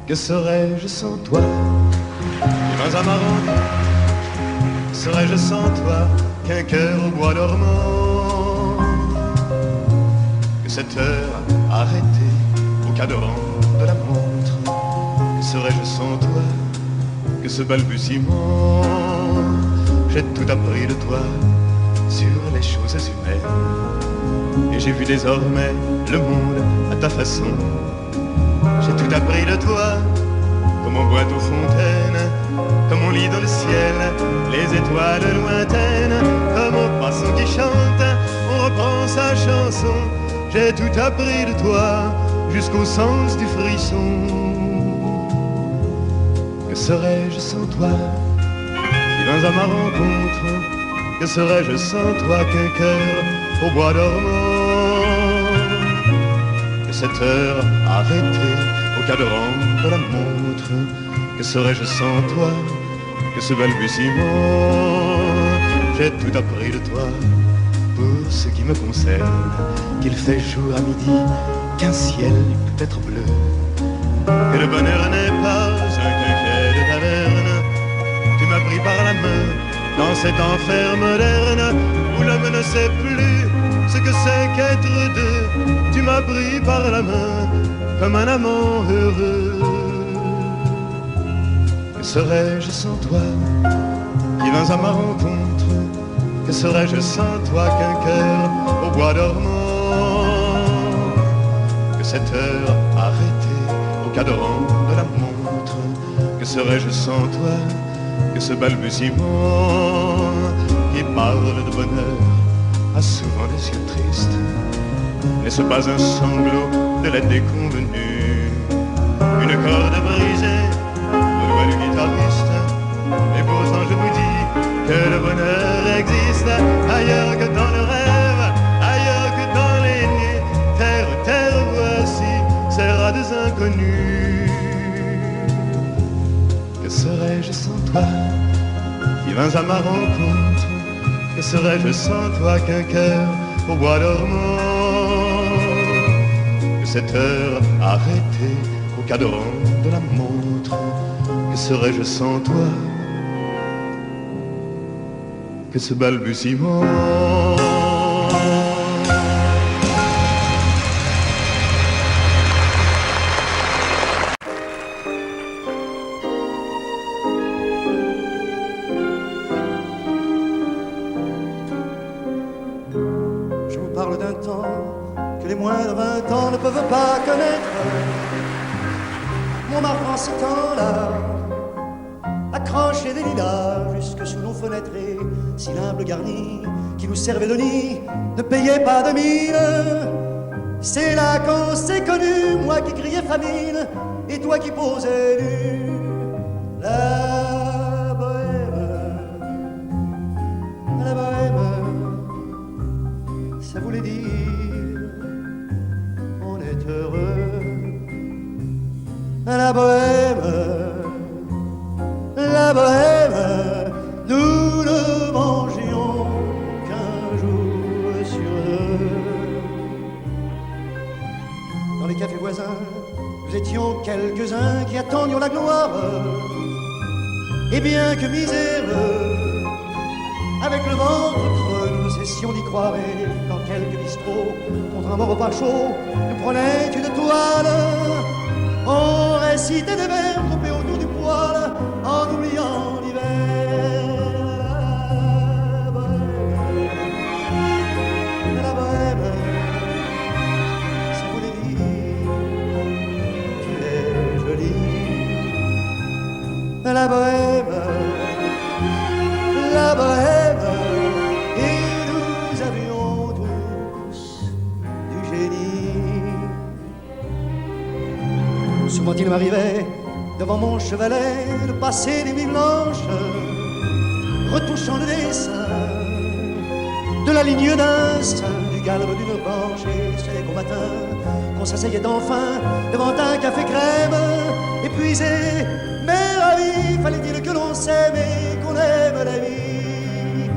Que serais-je sans toi? Vivant à ma ronde, serais-je sans toi qu'un cœur au bois dormant? Que cette heure arrêtée au cadran de la montre? Que serais-je sans toi que ce balbutiement? J'ai tout appris de toi sur les choses humaines, et j'ai vu désormais le monde à ta façon. J'ai tout appris de toi, comme on boit aux fontaines, comme on lit dans le ciel les étoiles lointaines, comme au poisson qui chante, on reprend sa chanson. J'ai tout appris de toi, jusqu'au sens du frisson. Que serais-je sans toi? Vivant à ma rencontre, que serais-je sans toi qu'un cœur au bois dormant? Que cette heure arrêtée au cadran de la montre, que serais-je sans toi que ce balbutiement? J'ai tout appris de toi pour ce qui me concerne, qu'il fait jour à midi, qu'un ciel peut être bleu, que le bonheur n'est pas un quinquet de taverne. Tu m'as pris par la main dans cet enfer moderne où l'homme ne sait plus ce que c'est qu'être deux. Tu m'as pris par la main comme un amant heureux. Que serais-je sans toi qui vins à ma rencontre? Que serais-je sans toi qu'un cœur au bois dormant? Que cette heure arrêtée au cadran de la montre, que serais-je sans toi que ce balbutiement qui parle de bonheur a souvent des yeux tristes? N'est-ce pas un sanglot de la déconvenue, une corde brisée au doigt du guitariste? Et pourtant je vous dis que le bonheur existe ailleurs que dans le rêve, ailleurs que dans les nuits. Terre, terre, voici ces rades inconnus. Que serais-je sans toi qui vins à ma rencontre? Que serais-je sans toi qu'un cœur au bois dormant? Que cette heure arrêtée au cadran de la montre, que serais-je sans toi que ce balbutiement? Je vous parle d'un temps que les moins de 20 ans ne peuvent pas connaître. Montmartre en ce temps-là accrochait des lilas jusque sous nos fenêtres, et si l'humble garni qui nous servait de nid ne payait pas de mine. C'est là qu'on s'est connu, moi qui criais famine et toi qui posais nu. La bohème, ça voulait dire on est heureux. La bohème, nous ne mangions qu'un jour sur deux. Dans les cafés voisins, nous étions quelques-uns qui attendions la gloire. Et bien que miséreux, avec le ventre creux, nous cessions d'y croire. Et dans quelques bistrots, contre un bon repas chaud, nous prenaient une toile. On récitait des vers groupés autour du poêle, en oubliant l'hiver. La bohème, ça voulait dire tu es jolie. La bohème, et nous avions tous du génie. Souvent il m'arrivait devant mon chevalet de passer des nuits blanches, retouchant le dessin de la ligne d'un sein, du galbe d'une branche. Et c'est qu'au matin qu'on s'asseyait enfin devant un café crème, épuisé mais ravi. Fallait-il que l'on s'aime et qu'on aime la vie.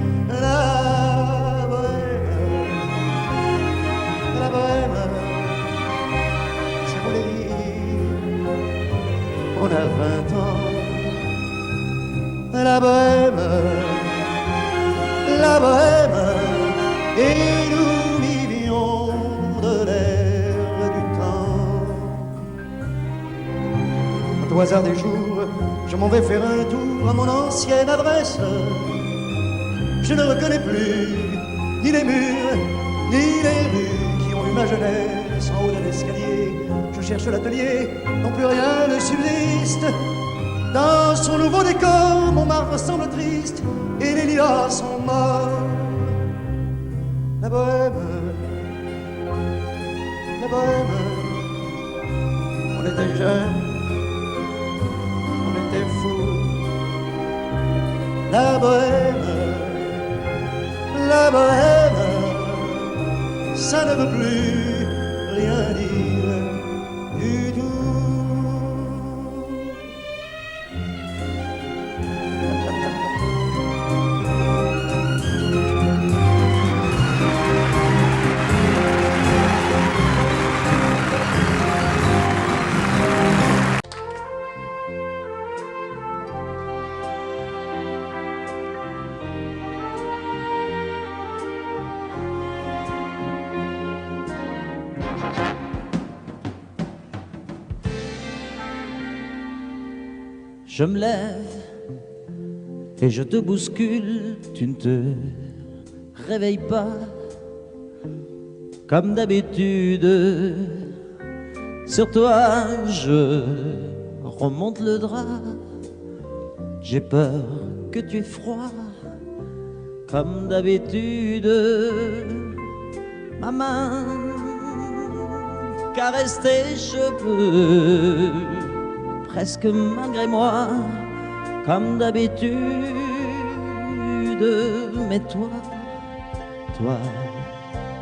La bohème, ça voulait dire on a 20 ans. La bohème, la bohème, et nous vivions de l'air du temps. Au hasard des jours, je m'en vais faire un tour à mon ancienne adresse. Je ne reconnais plus ni les murs, ni les rues qui ont eu ma jeunesse en haut de l'escalier. Je cherche l'atelier, non plus rien ne subsiste. Dans son nouveau décor, mon marbre semble triste et les lilas sont morts. La bohème, la bohème, on était jeunes, on était fous. La bohème, la bohème, ça ne veut plus rien dire du tout. Je me lève et je te bouscule, tu ne te réveilles pas comme d'habitude. Sur toi, je remonte le drap. J'ai peur que tu aies froid comme d'habitude. Ma main caresse tes cheveux presque malgré moi, comme d'habitude. Mais toi,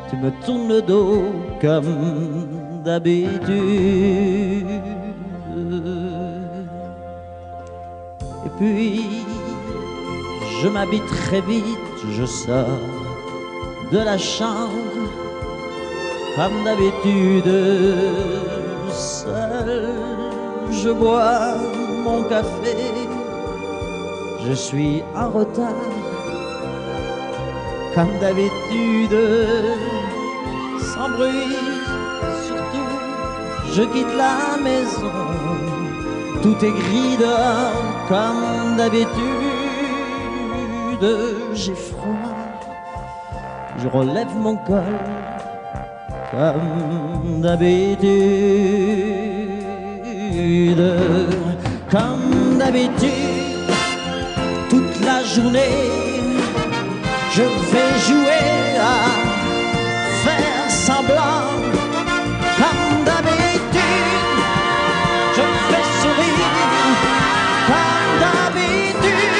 tu me tournes le dos comme d'habitude. Et puis, je m'habille très vite, je sors de la chambre, comme d'habitude, seul. Je bois mon café, je suis en retard, comme d'habitude, sans bruit, surtout, je quitte la maison, tout est gris dehors, comme d'habitude, j'ai froid, je relève mon col, comme d'habitude. Comme d'habitude, toute la journée, je vais jouer à faire semblant. Comme d'habitude, je fais sourire. Comme d'habitude,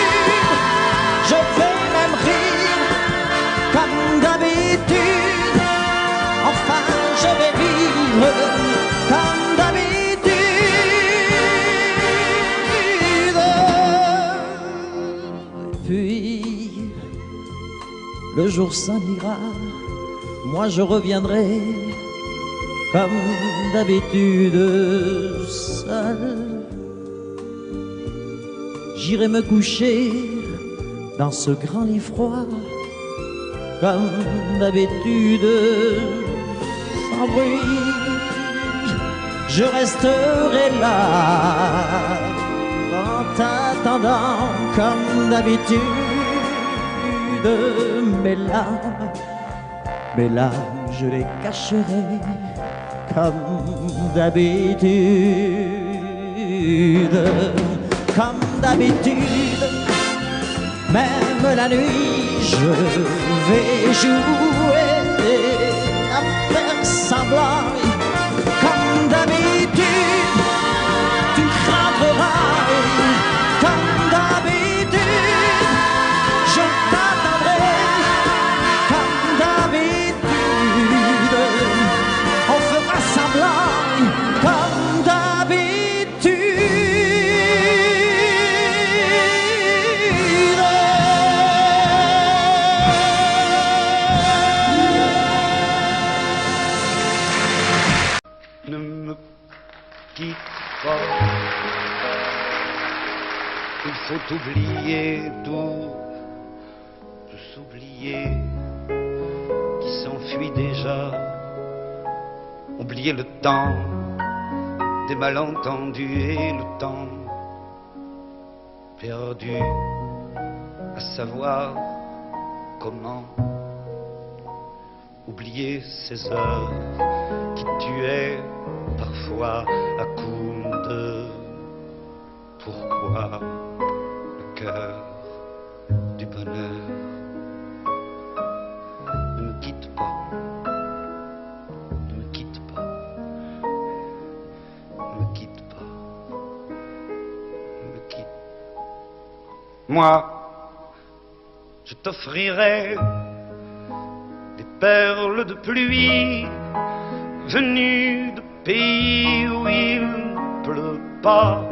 je vais même rire. Comme d'habitude, enfin je vais vivre. Comme d'habitude. Puis, le jour s'en ira, moi je reviendrai, comme d'habitude, seul. J'irai me coucher dans ce grand lit froid, comme d'habitude, sans bruit. Je resterai là, en t'attendant comme d'habitude. Mes larmes, je les cacherai comme d'habitude. Comme d'habitude, même la nuit, je vais jouer à faire semblant. Comme d'habitude, tu rentreras. Comme d'habitude, je t'attendrai. Comme d'habitude, on fera semblant. Comme d'habitude. Il faut oublier tout s'oublier qui s'enfuit déjà, oublier le temps des malentendus et le temps perdu à savoir comment oublier ces heures qui tuaient parfois à coups de pourquoi le cœur du bonheur ne me quitte pas, ne me quitte pas, ne me quitte pas, ne me quitte. Moi, je t'offrirai des perles de pluie venues de pays où il ne pleut pas.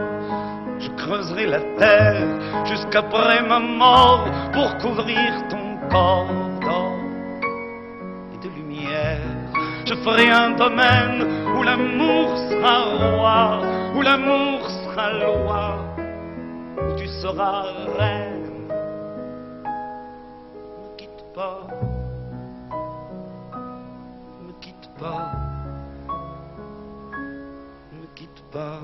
Je creuserai la terre jusqu'après ma mort pour couvrir ton corps d'or et de lumière. Je ferai un domaine où l'amour sera roi, où l'amour sera loi, où tu seras reine. Ne me quitte pas, ne me quitte pas, ne me quitte pas.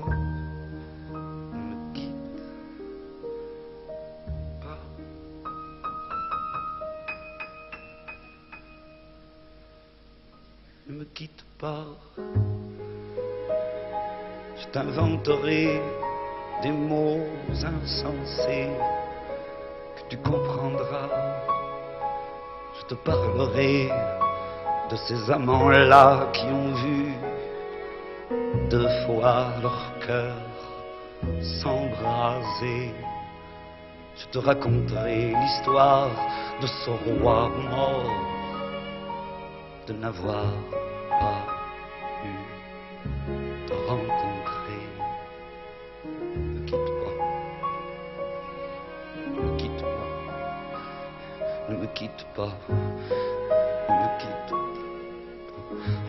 Ne me quitte pas, je t'inventerai des mots insensés que tu comprendras. Je te parlerai de ces amants-là qui ont vu 2 fois leur cœur s'embraser. Je te raconterai l'histoire de ce roi mort, de n'avoir pas eu te rencontrer. Ne me quitte pas, ne me quitte pas, ne me quitte pas, ne me quitte pas.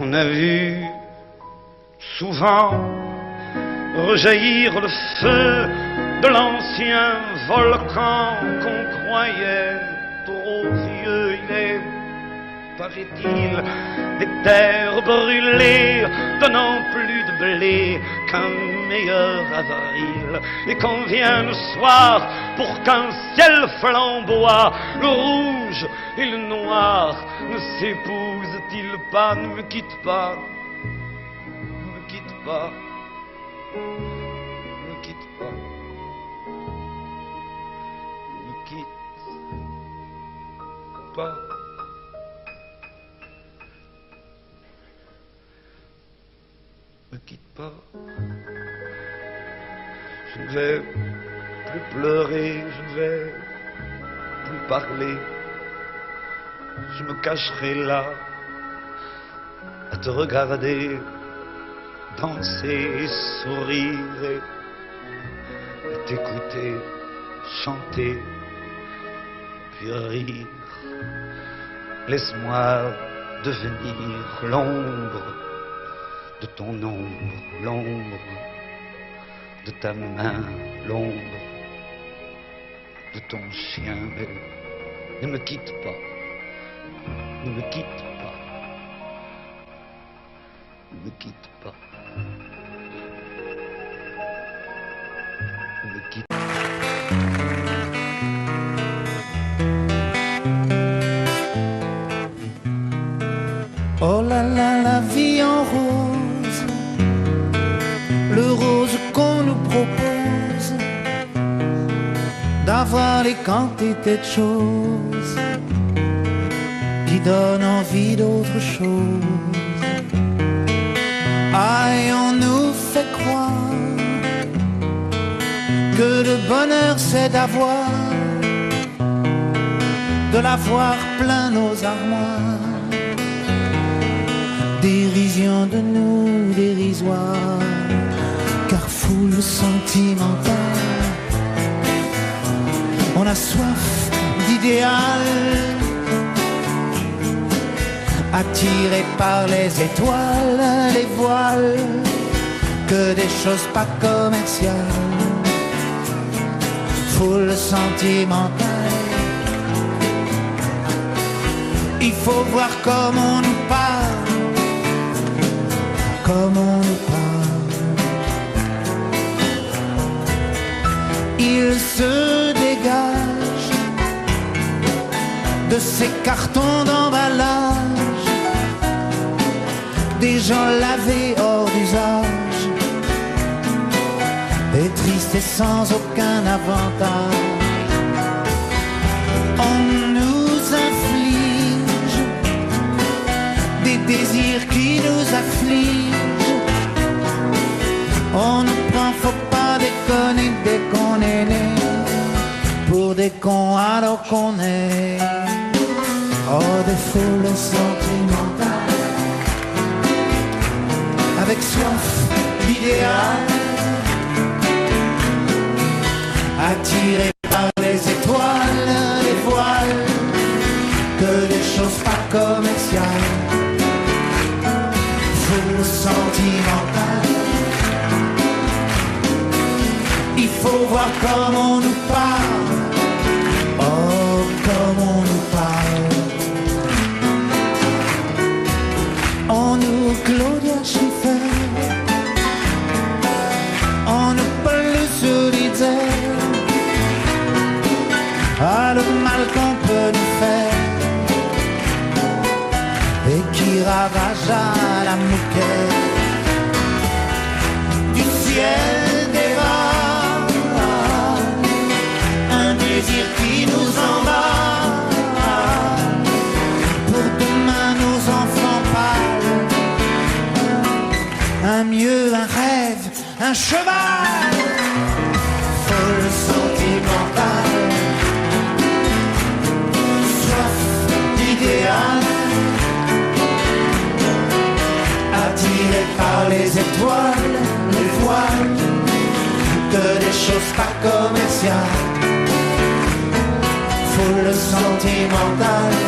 On a vu souvent rejaillir le feu de l'ancien volcan qu'on croyait trop vieux. Il est, paraît-il, des terres brûlées, donnant plus de blé qu'un meilleur avril. Et quand vient le soir, pour qu'un ciel flamboie, le rouge et le noir ne s'épousent-ils pas? Ne me quitte pas, ne me quitte pas, ne me quitte pas, ne me quitte pas. Ne quitte pas, je ne vais plus pleurer, je ne vais plus parler, je me cacherai là à te regarder danser et sourire et t'écouter chanter puis rire. Laisse-moi devenir l'ombre de ton ombre, l'ombre de ta main, l'ombre de ton chien. Mais ne me quitte pas, ne me quitte pas, ne me quitte pas, ne me quitte pas. Oh là là, la vie en rose, le rose qu'on nous propose, d'avoir les quantités de choses qui donnent envie d'autre chose. Aïe, on nous fait croire que le bonheur c'est d'avoir, de l'avoir plein nos armoires. Dérision de nous, dérisoire, car foule sentimentale. On a soif d'idéal, attiré par les étoiles, les voiles que des choses pas commerciales, foule sentimentale. Il faut voir comment on nous parle, comme on nous parle. Il se dégage de ces cartons d'emballage, des gens lavés hors d'usage, et tristes et sans aucun avantage. On nous inflige des désirs qui nous affligent. On nous prend, faut pas déconner dès qu'on est né, pour des cons alors qu'on est. Oh, des foules sentimentales, avec soif d'idéal, attirés par les étoiles, les voiles, que des choses pas commerciales, foule sentimentale. Il faut voir comment on nous parle, oh, comme on nous parle. On nous Claudia Schiffer, on nous Paul Solitaire, ah, le mal qu'on peut nous faire, et qui ravage à la mouquette du ciel des vagues, un désir qui nous emballe, pour demain nos enfants pâles, un mieux, un rêve, un cheval, folle sentimentale, soif d'idéal, attiré par les étoiles, les voiles, que des choses pas commerciales, foule sentimentale.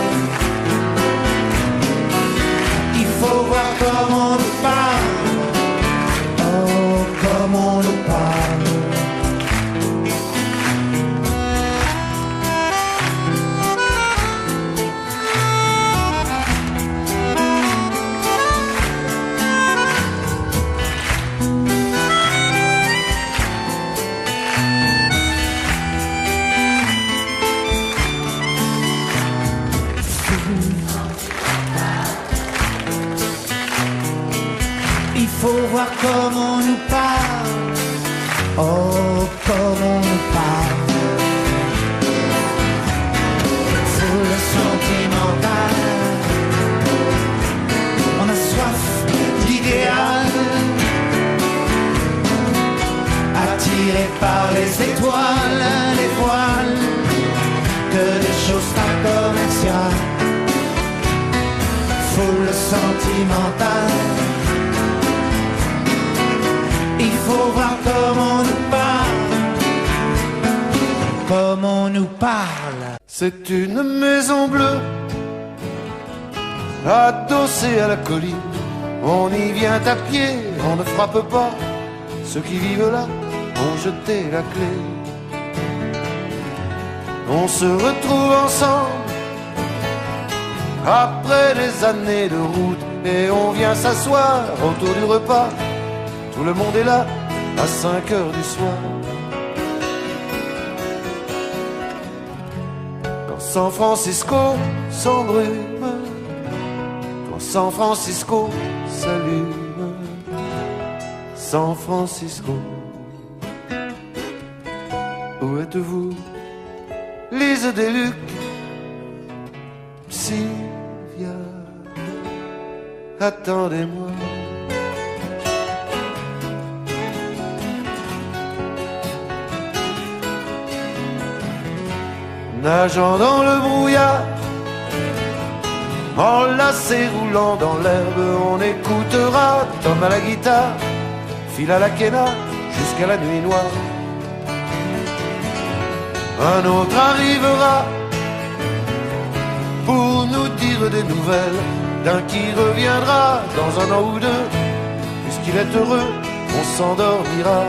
Il faut voir comment on nous parle, oh, comment on nous parle. Il faut voir comment on nous parle, oh, comment on nous parle. Foule sentimentale, on a soif d'idéal, attiré par les étoiles, les voiles, que des choses pas commerciales, foule sentimentale. Il faut voir comment on nous parle, comment on nous parle. C'est une maison bleue, adossée à la colline. On y vient à pied, on ne frappe pas. Ceux qui vivent là ont jeté la clé. On se retrouve ensemble après des années de route, et on vient s'asseoir autour du repas. Tout le monde est là à 5 heures du soir. Quand San Francisco s'embrume, quand San Francisco s'allume, San Francisco, où êtes-vous? Lise Deluc, Sylvia, attendez-moi. Nageant dans le brouillard, enlacé roulant dans l'herbe, on écoutera Tom à la guitare, Phil à la quena, jusqu'à la nuit noire. Un autre arrivera pour nous dire des nouvelles d'un qui reviendra dans un an ou deux. Puisqu'il est heureux, on s'endormira.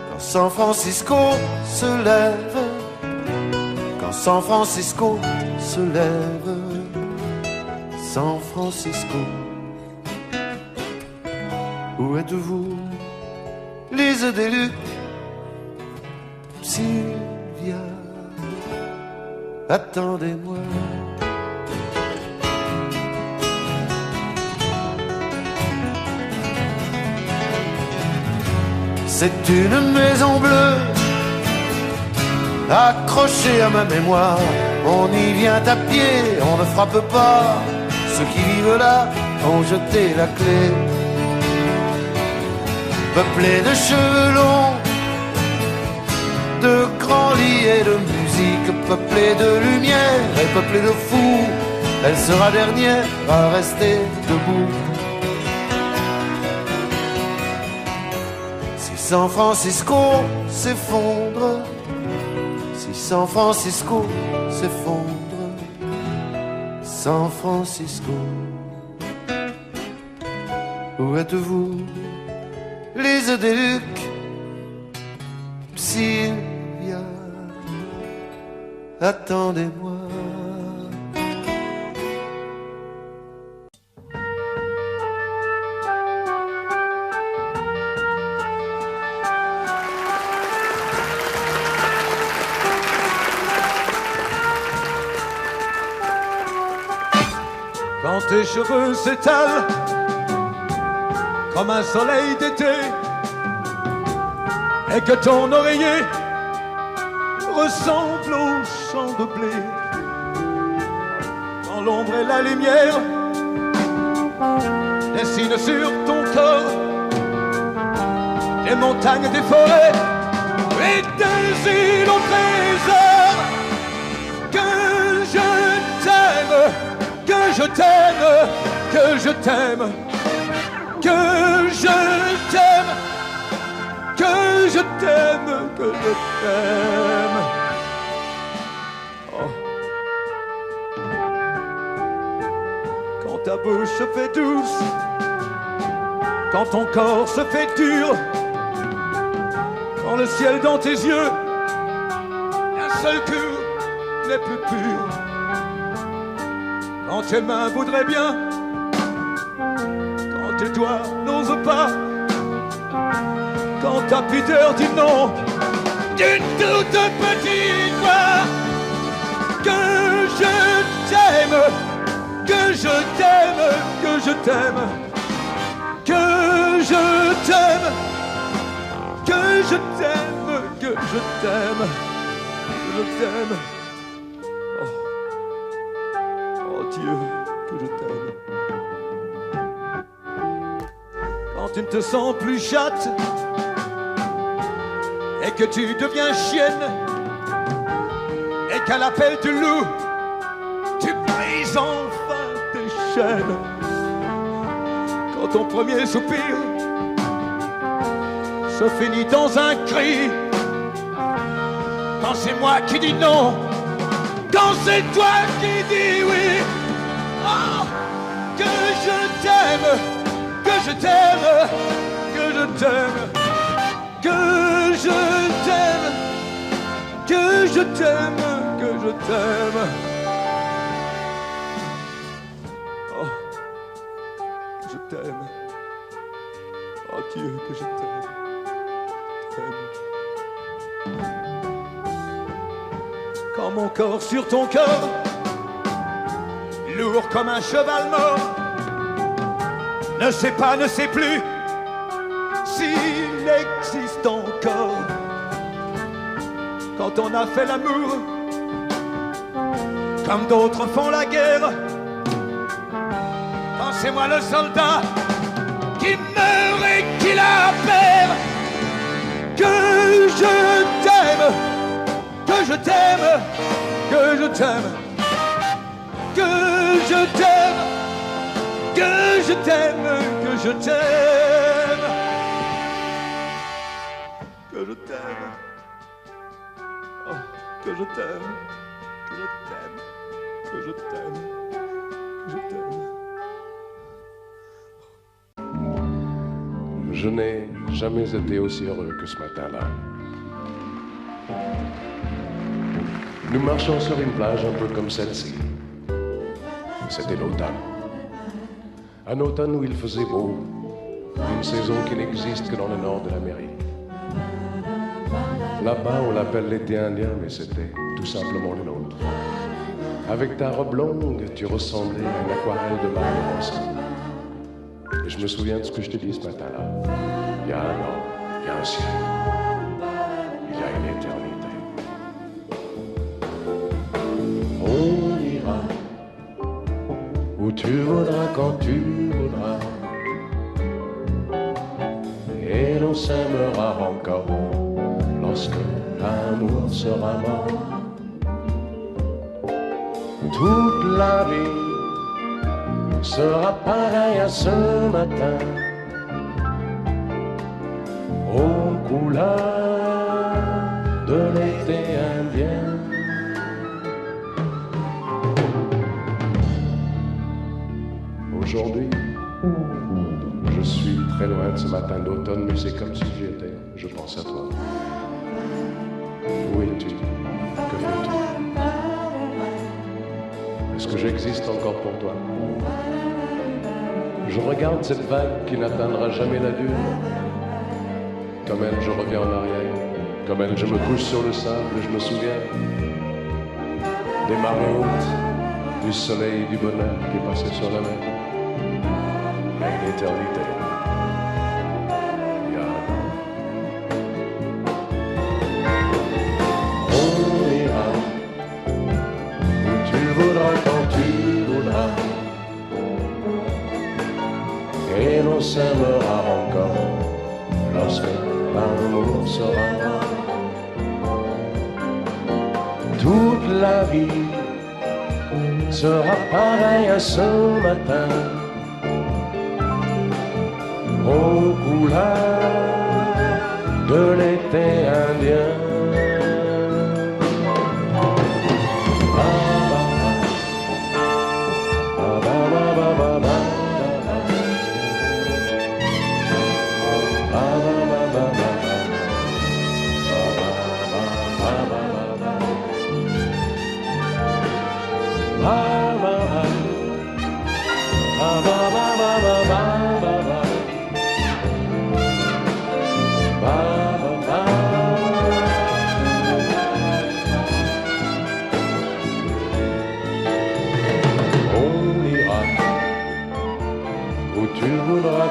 Quand San Francisco se lève, quand San Francisco se lève, San Francisco, où êtes-vous, Lise Deluc, Sylvia, attendez-moi. C'est une maison bleue accrochée à ma mémoire. On y vient à pied, on ne frappe pas. Ceux qui vivent là ont jeté la clé. Peuplée de cheveux longs, de grands lits et de musique, peuplée de lumière et peuplée de fous, elle sera dernière à rester debout. Si San Francisco s'effondre, si San Francisco s'effondre, San Francisco, où êtes-vous, Lise Deluc, Sylvia, attendez-moi. Quand tes cheveux s'étalent comme un soleil d'été et que ton oreiller ressemble au champ de blé, quand l'ombre et la lumière dessinent sur ton corps des montagnes, des forêts et des îles au trésor, que je t'aime, que je t'aime, que je t'aime, que je t'aime, que je t'aime, que je t'aime. Oh. Quand ta bouche se fait douce, quand ton corps se fait dur, quand le ciel dans tes yeux, un seul cœur n'est plus pur, quand tes mains voudraient bien, quand tes doigts n'osent pas, quand ta pudeur dit non d'une toute petite voix, que je t'aime, que je t'aime, que je t'aime, que je t'aime, que je t'aime, que je t'aime, que je t'aime. Oh Dieu, que je t'aime. Quand tu ne te sens plus chatte et que tu deviens chienne et qu'à l'appel du loup tu brises enfin tes chaînes, quand ton premier soupir se finit dans un cri, quand c'est moi qui dis non, quand c'est toi qui dis oui, oh, que je t'aime, que je t'aime, que je t'aime, que je t'aime, que je t'aime, que je t'aime. Oh, que je t'aime. Oh Dieu, que je t'aime. Quand mon corps sur ton corps, lourd comme un cheval mort, ne sait pas, ne sait plus s'il existe encore. Quand on a fait l'amour, comme d'autres font la guerre, quand c'est moi le soldat qui meurt et qui la perd, que je t'aime, que je t'aime, que je t'aime, que je t'aime, que je t'aime, que je t'aime, que je t'aime, oh, que je t'aime, que je t'aime, que je t'aime, que je t'aime. Je n'ai jamais été aussi heureux que ce matin-là. Nous marchions sur une plage un peu comme celle-ci. C'était l'automne. Un automne où il faisait beau, une saison qui n'existe que dans le nord de l'Amérique. Là-bas, on l'appelle l'été indien, mais c'était tout simplement le nôtre. Avec ta robe longue, tu ressemblais à une aquarelle de Mario Rossi. Et je me souviens de ce que je t'ai dit ce matin-là. Il y a un an, il y a un siècle, il y a une éternité. On ira où tu voudras, quand tu voudras, et l'on s'aimera encore lorsque l'amour sera mort. Toute la vie sera pareille à ce matin, aux couleurs de l'été indien. Aujourd'hui, je suis très loin de ce matin d'automne, mais c'est comme si j'y étais. Je pense à toi. Où es-tu? Que fais-tu? Est-ce que j'existe encore pour toi? Je regarde cette vague qui n'atteindra jamais la dune. Comme elle, je reviens en arrière. Comme elle, je me couche sur le sable et je me souviens des marées hautes, du soleil et du bonheur qui passaient sur la mer. Il y a une éternité. Il y a un an. On ira où tu voudras, quand tu voudras, et l'on s'aimera encore lorsque l'amour sera mort. Toute la vie sera pareille à ce matin, aux couleurs de l'été indien.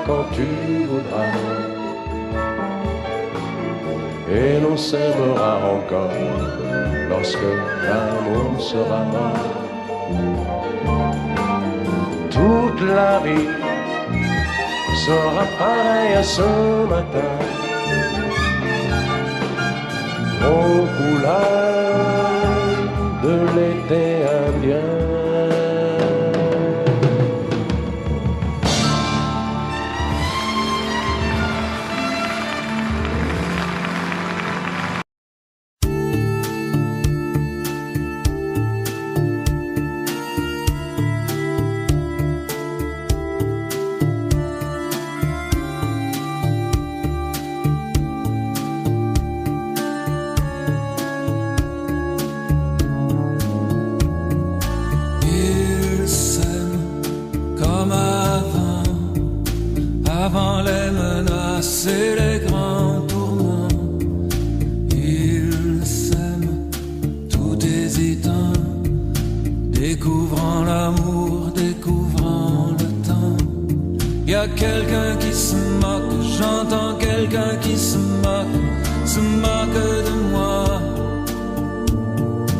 Quand tu voudras, et l'on s'aimera encore lorsque l'amour sera mort. Toute la vie sera pareille à ce matin, aux couleurs de l'été indien. Avant les menaces et les grands tourments, ils s'aiment tout hésitant, découvrant l'amour, découvrant le temps. Y a quelqu'un qui se moque, j'entends quelqu'un qui se moque de moi,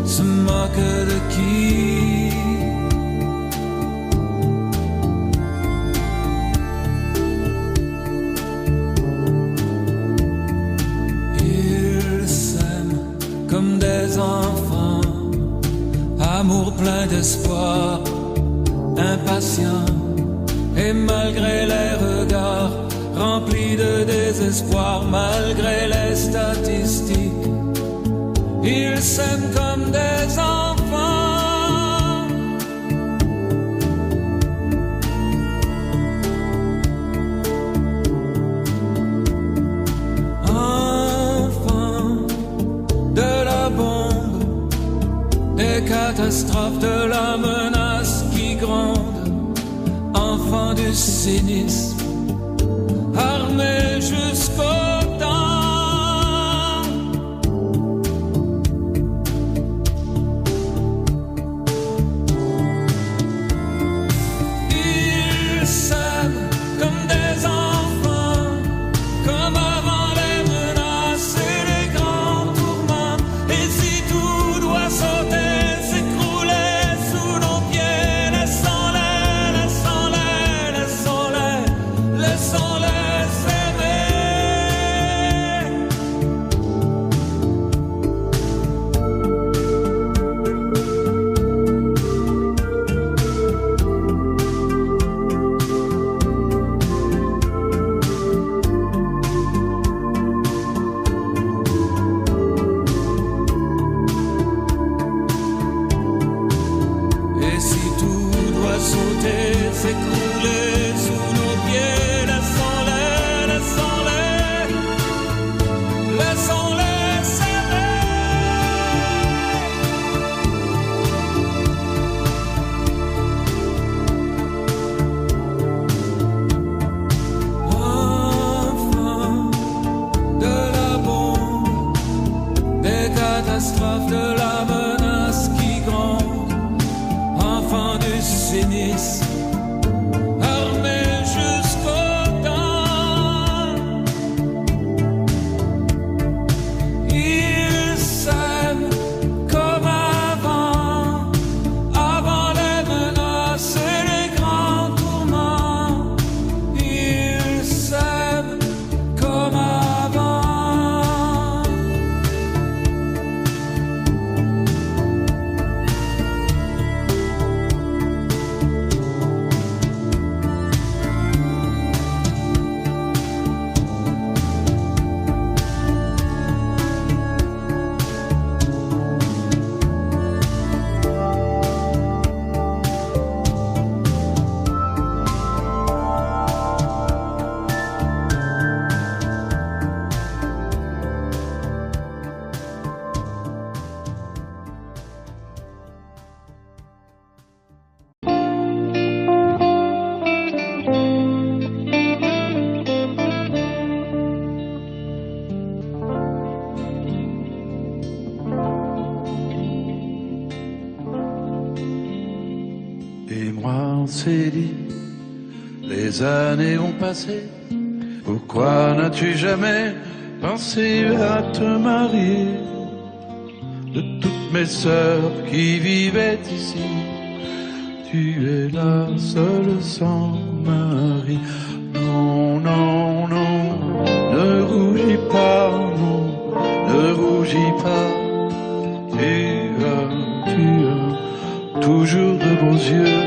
se moque de qui? Comme des enfants, amour plein d'espoir, impatient, et malgré les regards remplis de désespoir, malgré les statistiques, ils s'aiment comme des enfants. catastrophe, de la menace qui gronde, enfant du cynisme, armé jusqu'aux dents. Ils s'aiment comme des enfants, comme avant les menaces et les grands tourments. Et si tout doit sauter, s'écrouler sous nos pieds, laissons-les, laissons-les, laissons-les, laissons-les s'aimer. Et si tout doit sauter, s'écrouler sous nos pieds, laissons-les, laissons-les, laissons-les s'aimer. Enfant de la bombe, des catastrophes, de la menace qui gronde, enfant du cynisme, armé jusqu'aux dents. Ils s'aiment comme avant, avant les menaces et les grands tourments. Ils s'aiment comme avant. Et moi, on s'est dit, les années ont passé, pourquoi n'as-tu jamais pensé à te marier? De toutes mes sœurs qui vivaient ici, tu es la seule sans mari. Non, non, non, ne rougis pas, non, ne rougis pas, tu as toujours de beaux yeux.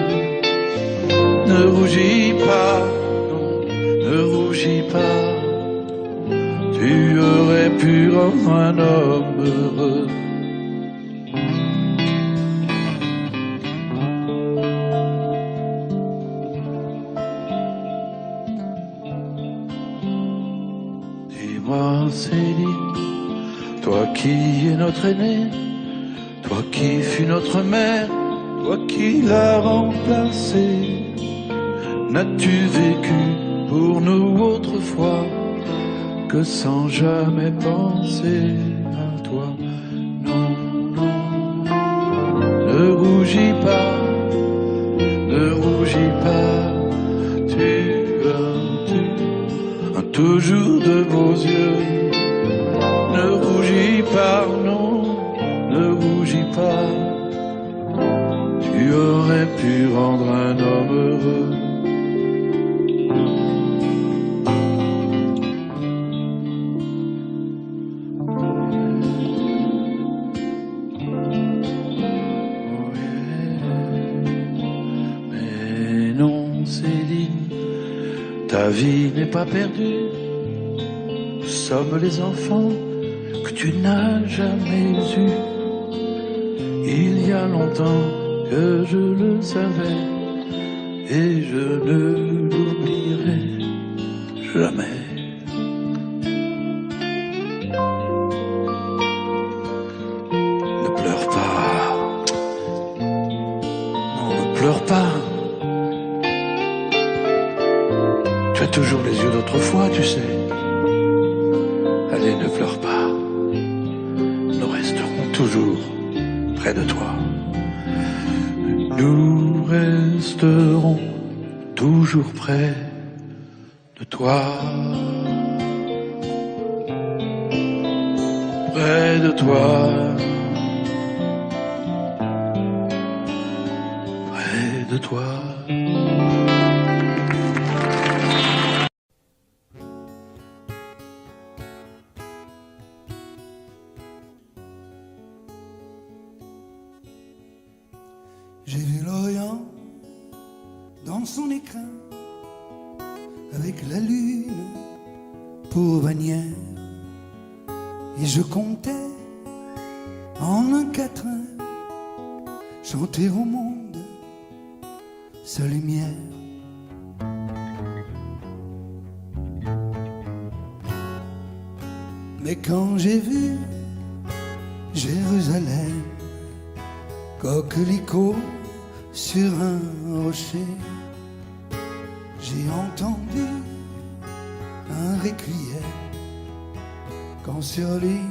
Ne rougis pas, non, ne rougis pas, tu aurais pu rendre un homme heureux. Dis-moi, Céline, toi qui es notre aîné, toi qui fus notre mère, toi qui l'as remplacé, n'as-tu vécu pour nous autrefois que sans jamais penser à toi? Non, non, ne rougis pas, ne rougis pas, tu as toujours de beaux yeux. Ne rougis pas, non, ne rougis pas, tu aurais pu rendre un homme heureux. Mais non, Céline, ta vie n'est pas perdue. Nous sommes les enfants que tu n'as jamais eus. Il y a longtemps que je le savais et je ne l'oublierai jamais. Ne pleure pas, les yeux d'autrefois, tu sais. Allez, ne pleure pas. Nous resterons toujours près de toi. Nous resterons toujours près de toi. Près de toi. Près de toi. J'ai vu l'Orient dans son écrin, avec la lune pour bannière, et je comptais en un quatrain chanter au monde sa lumière. Mais quand j'ai vu Jérusalem, coquelicot sur un rocher, j'ai entendu un requiem. Quand sur lui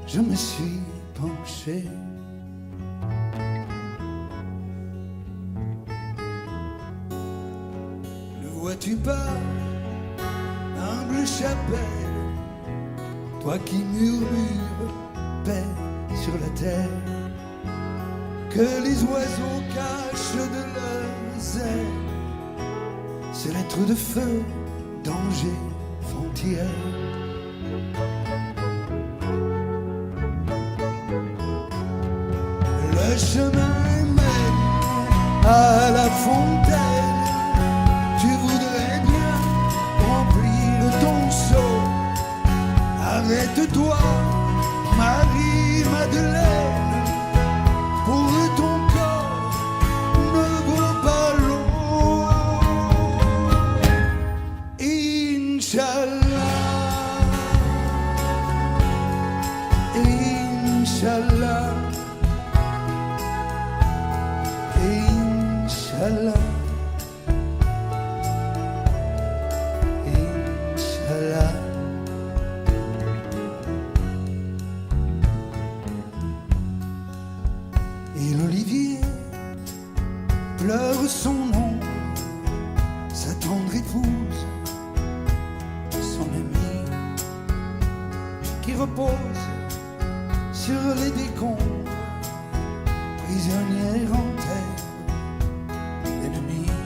je me suis penché, le vois-tu pas, humble chapelle, toi qui murmures paix sur la terre, que les oiseaux cachent de leurs ailes, ces lettres de feu, danger, frontière. Le chemin mène à la fontaine, tu voudrais bien remplir ton seau. Arrête-toi, Marie-Madeleine, pour ton corps ne vaut pas l'eau. Inch'Allah, Inch'Allah, Inch'Allah, Inch'Allah. Et l'olivier pleure son nom, sa tendre épouse, son ami, qui repose sur les décombres, prisonnière en terre, ennemie.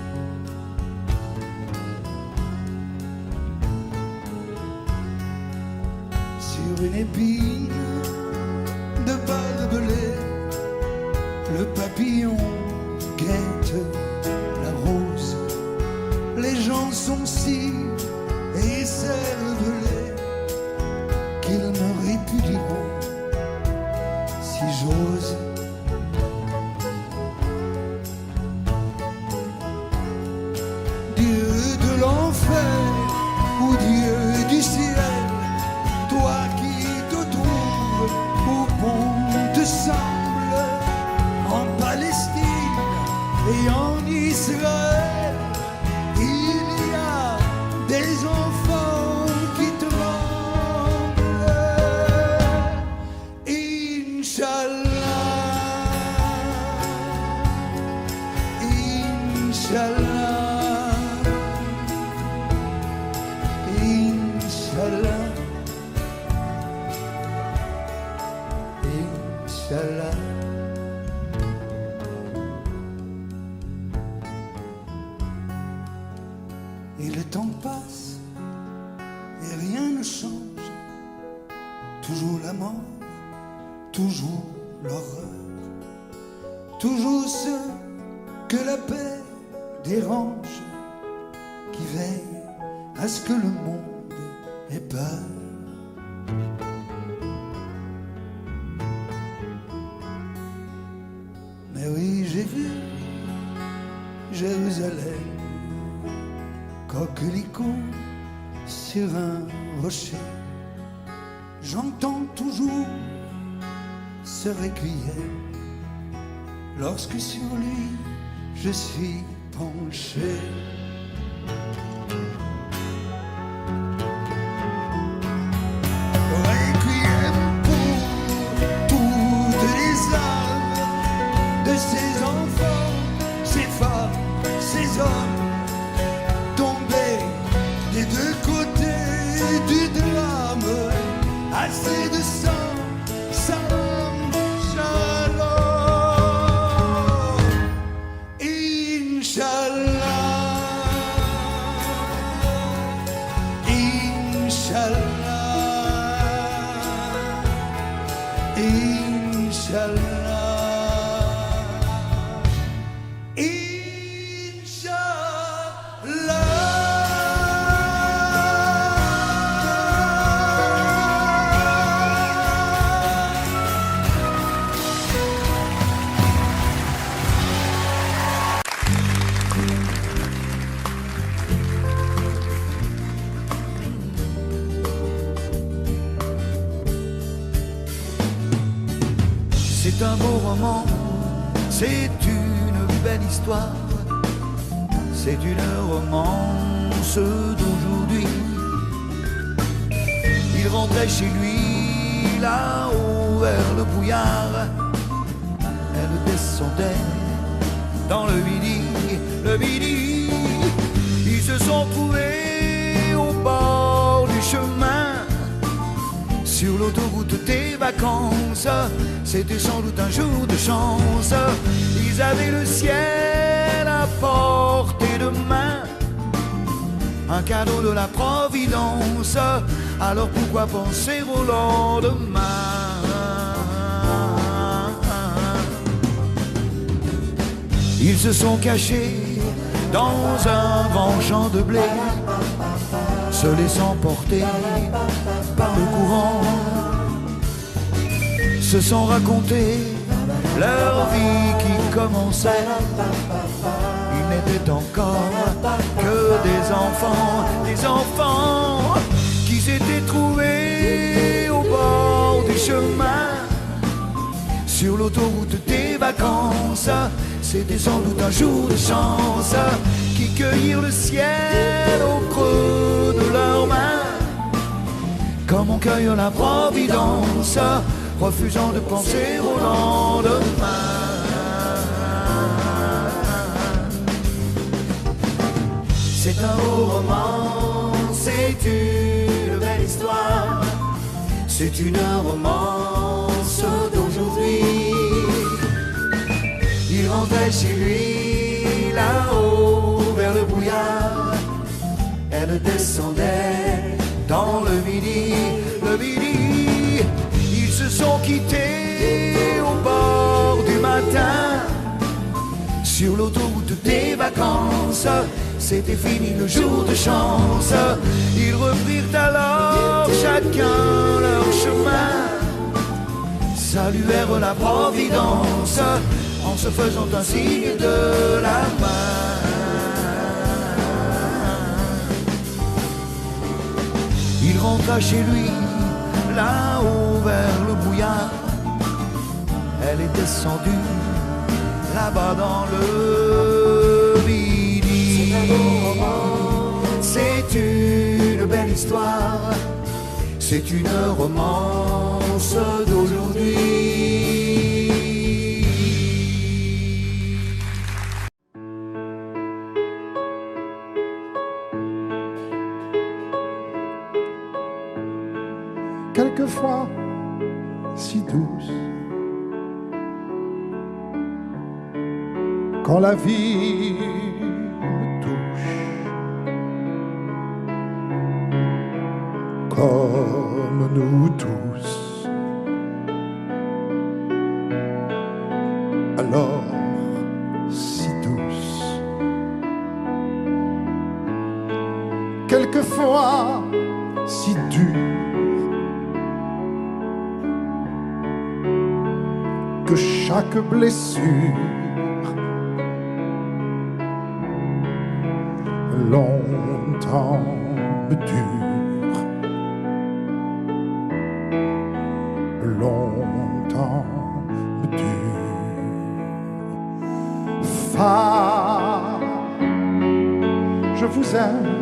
Sur une épine de barbelé, le papillon guette la rose. Les gens sont si écervelés qu'ils me répudieront si j'ose. Dieu de l'enfer ou Dieu du ciel, toi qui te trouves au pont de Samble, en Palestine et en Israël, il y a des enfants qui tremblent. Inch'Allah, Inch'Allah, Inch'Allah, Inch'Allah. Et le temps passe et rien ne change, toujours la mort, toujours l'horreur, toujours ceux que la paix dérange, qui veillent à ce que le monde ait peur. Mais oui, j'ai vu Jérusalem, coquelicot sur un rocher. J'entends toujours ce requiem lorsque sur lui je suis penché. Inch'Allah, Inch'Allah, C'est un beau roman, c'est une belle histoire, c'est une romance d'aujourd'hui. Il rentrait chez lui, là-haut vers le brouillard. Elle descendait dans le midi, le midi. Ils se sont trouvés au bord du chemin, sur l'autoroute des vacances. C'était sans doute un jour de chance. Ils avaient le ciel à portée de main, un cadeau de la Providence. Alors pourquoi penser au lendemain? Ils se sont cachés dans un grand champ de blé, se laissant porter par le courant, se sont racontés leur vie qui commençait. Ils n'étaient encore que des enfants qui s'étaient trouvés au bord du chemin, sur l'autoroute des vacances. C'était sans doute un jour de chance, qui cueillirent le ciel au creux de leurs mains, comme on cueille la Providence, refusant de penser au lendemain. C'est un beau roman, c'est une belle histoire, c'est une romance d'aujourd'hui. Il rentrait chez lui, là-haut vers le brouillard. Elle descendait dans le midi, le midi. Ils se sont quittés au bord du matin, sur l'autoroute des vacances. C'était fini le jour de chance. Ils reprirent alors chacun leur chemin, saluèrent la Providence en se faisant un signe de la main. Il rentra chez lui, là-haut vers le brouillard. Elle est descendue là-bas dans le midi. C'est une belle histoire, c'est une romance d'aujourd'hui. Quelquefois si douce, quand la vie me touche, comme nous tous, alors si douce. Quelquefois si dure, que chaque blessure longtemps me dure, longtemps me dure. Fa, je vous aime.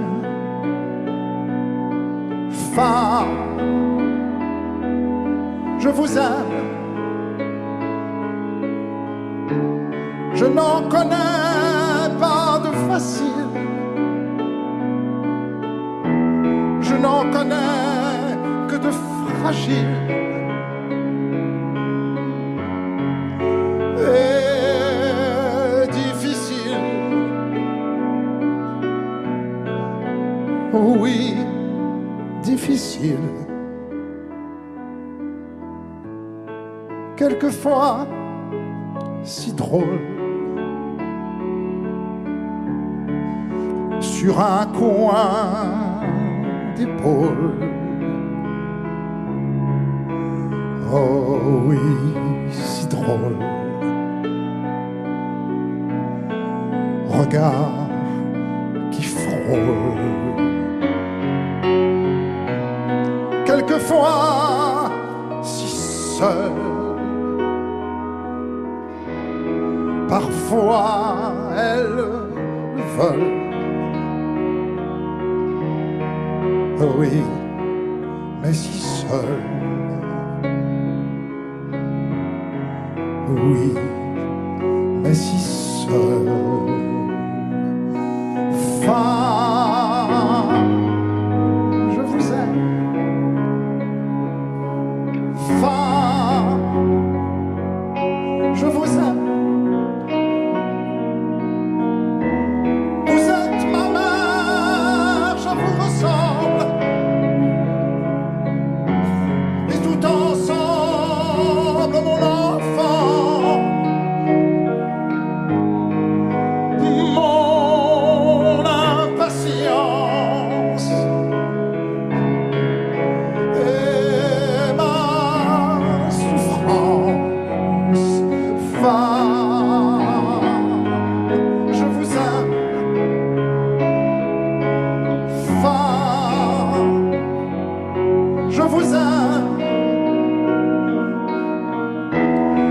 Fa, je vous aime. Je n'en connais pas de facile, je n'en connais que de fragile. Et difficile, oui, difficile. Quelquefois si drôle. Sur un coin d'épaule. Oh oui, si drôle. Regard qui frôle. Quelquefois si seul. Parfois elles veulent. Oh oui, mais si seul. Oui, mais si seul. Femme, je vous aime. Femme, je vous aime. Vous êtes ma mère, je vous ressemble. Et tout ensemble, mon enfant. Mon impatience et ma souffrance. Femme, je vous aime. Femme, je vous aime.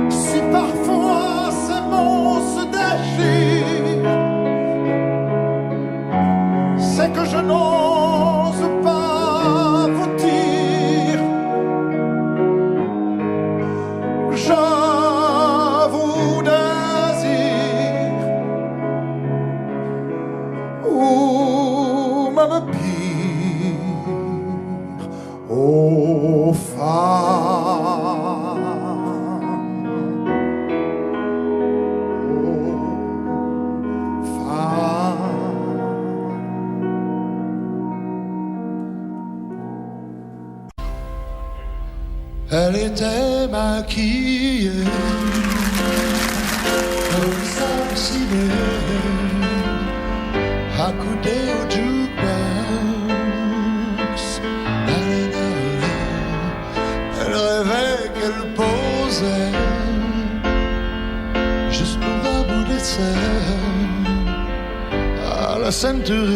Si parfois ces mots se déchirent, c'est que je n'ose pas vous dire. Je vous désire, ou même pire, ô femme, ô femme. Elle était maquillée comme ça si belle, accoudée au jukebox. Elle rêvait qu'elle posait juste pour un bout d'essai à la ceinture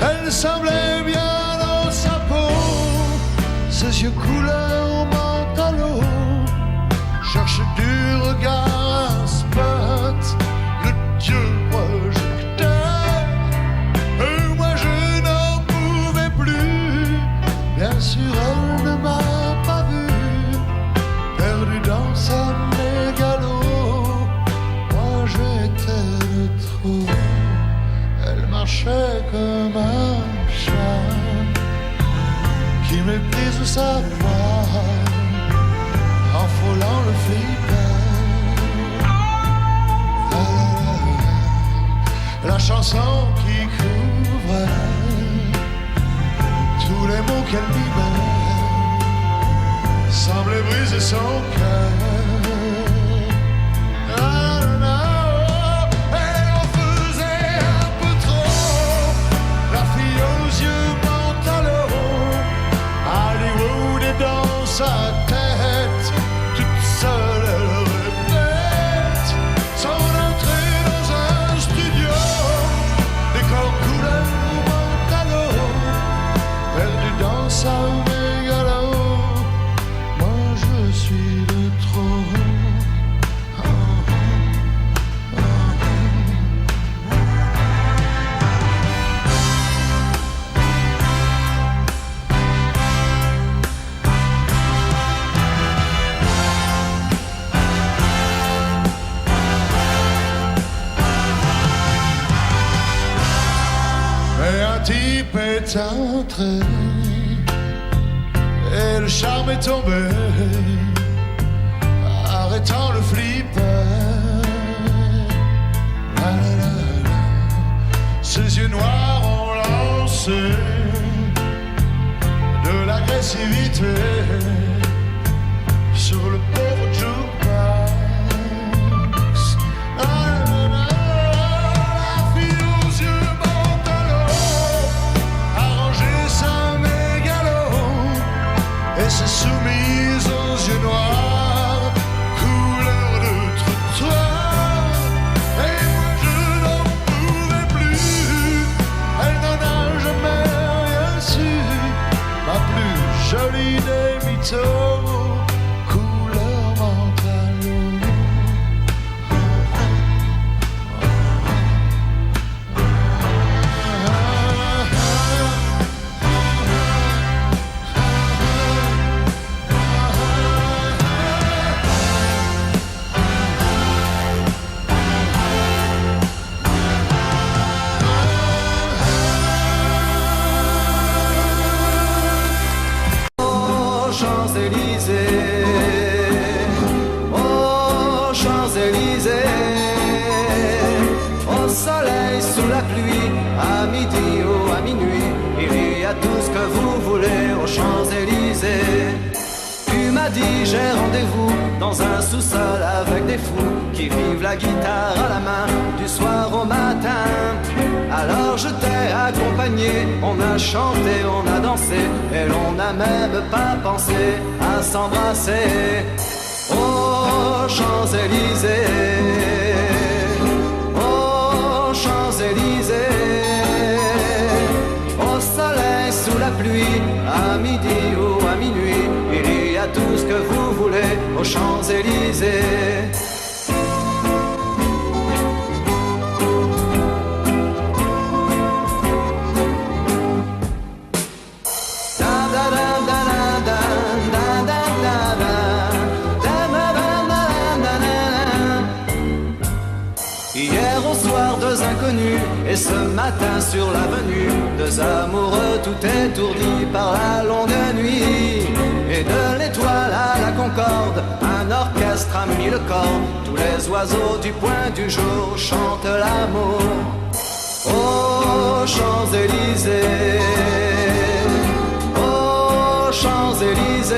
Elle semblait bien dans sa peau, ses yeux couleur mentalo, cherche du regard un spot, le Dieu projecteur. Et moi je n'en pouvais plus, bien sûr elle ne m'a pas vu, perdu dans sa mégalo, moi j'étais de trop. Elle marchait comme un chat qui méprise sa voix en frôlant le flipper. La chanson qui couvre tous les mots qu'elle libère semblait briser son cœur. Dans sa tête, toute seule elle répète son entrée dans un studio, décor couleur mentalo, perdu dans sa mégalo. Moi je suis de trop. Un type est entré et le charme est tombé, arrêtant le flipper. Ses yeux noirs ont lancé de l'agressivité sur le pauvre jukebox. La fille aux yeux bantalos a rangé sa mégalo et s'est soumise aux yeux noirs, couleur de trottoir. Et moi je n'en pouvais plus, elle n'en a jamais rien su, ma plus jolie des mythos, couleur mentalo. Aux Champs-Élysées, aux Champs-Élysées, au soleil, sous la pluie, à midi ou à minuit, il y a tout ce que vous voulez aux Champs-Élysées. Tu m'as dit j'ai rendez-vous dans un sous-sol avec des fous qui vivent la guitare à la main du soir au matin. Alors je t'ai accompagné, on a chanté, on a dansé et l'on n'a même pas pensé à s'embrasser. Aux Champs-Élysées, aux Champs-Élysées, au soleil, sous la pluie, à midi ou à minuit, il y a tout ce que vous voulez aux Champs-Élysées. Hier au soir, deux inconnus, et ce matin sur l'avenue, deux amoureux tout étourdis par la longue nuit. Et de l'étoile à la Concorde, un orchestre a mis le corps. Tous les oiseaux du point du jour chantent l'amour. Aux Champs-Élysées, aux Champs-Élysées,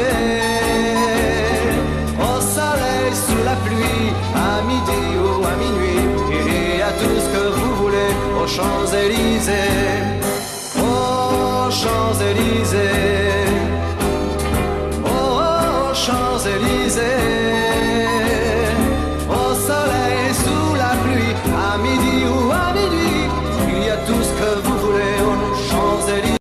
au soleil, sous la pluie, à midi ou à minuit, il y a tout ce que vous voulez aux Champs-Élysées. Aux Champs-Élysées, aux Champs-Élysées, au soleil, sous la pluie, à midi ou à minuit, il y a tout ce que vous voulez aux Champs-Élysées.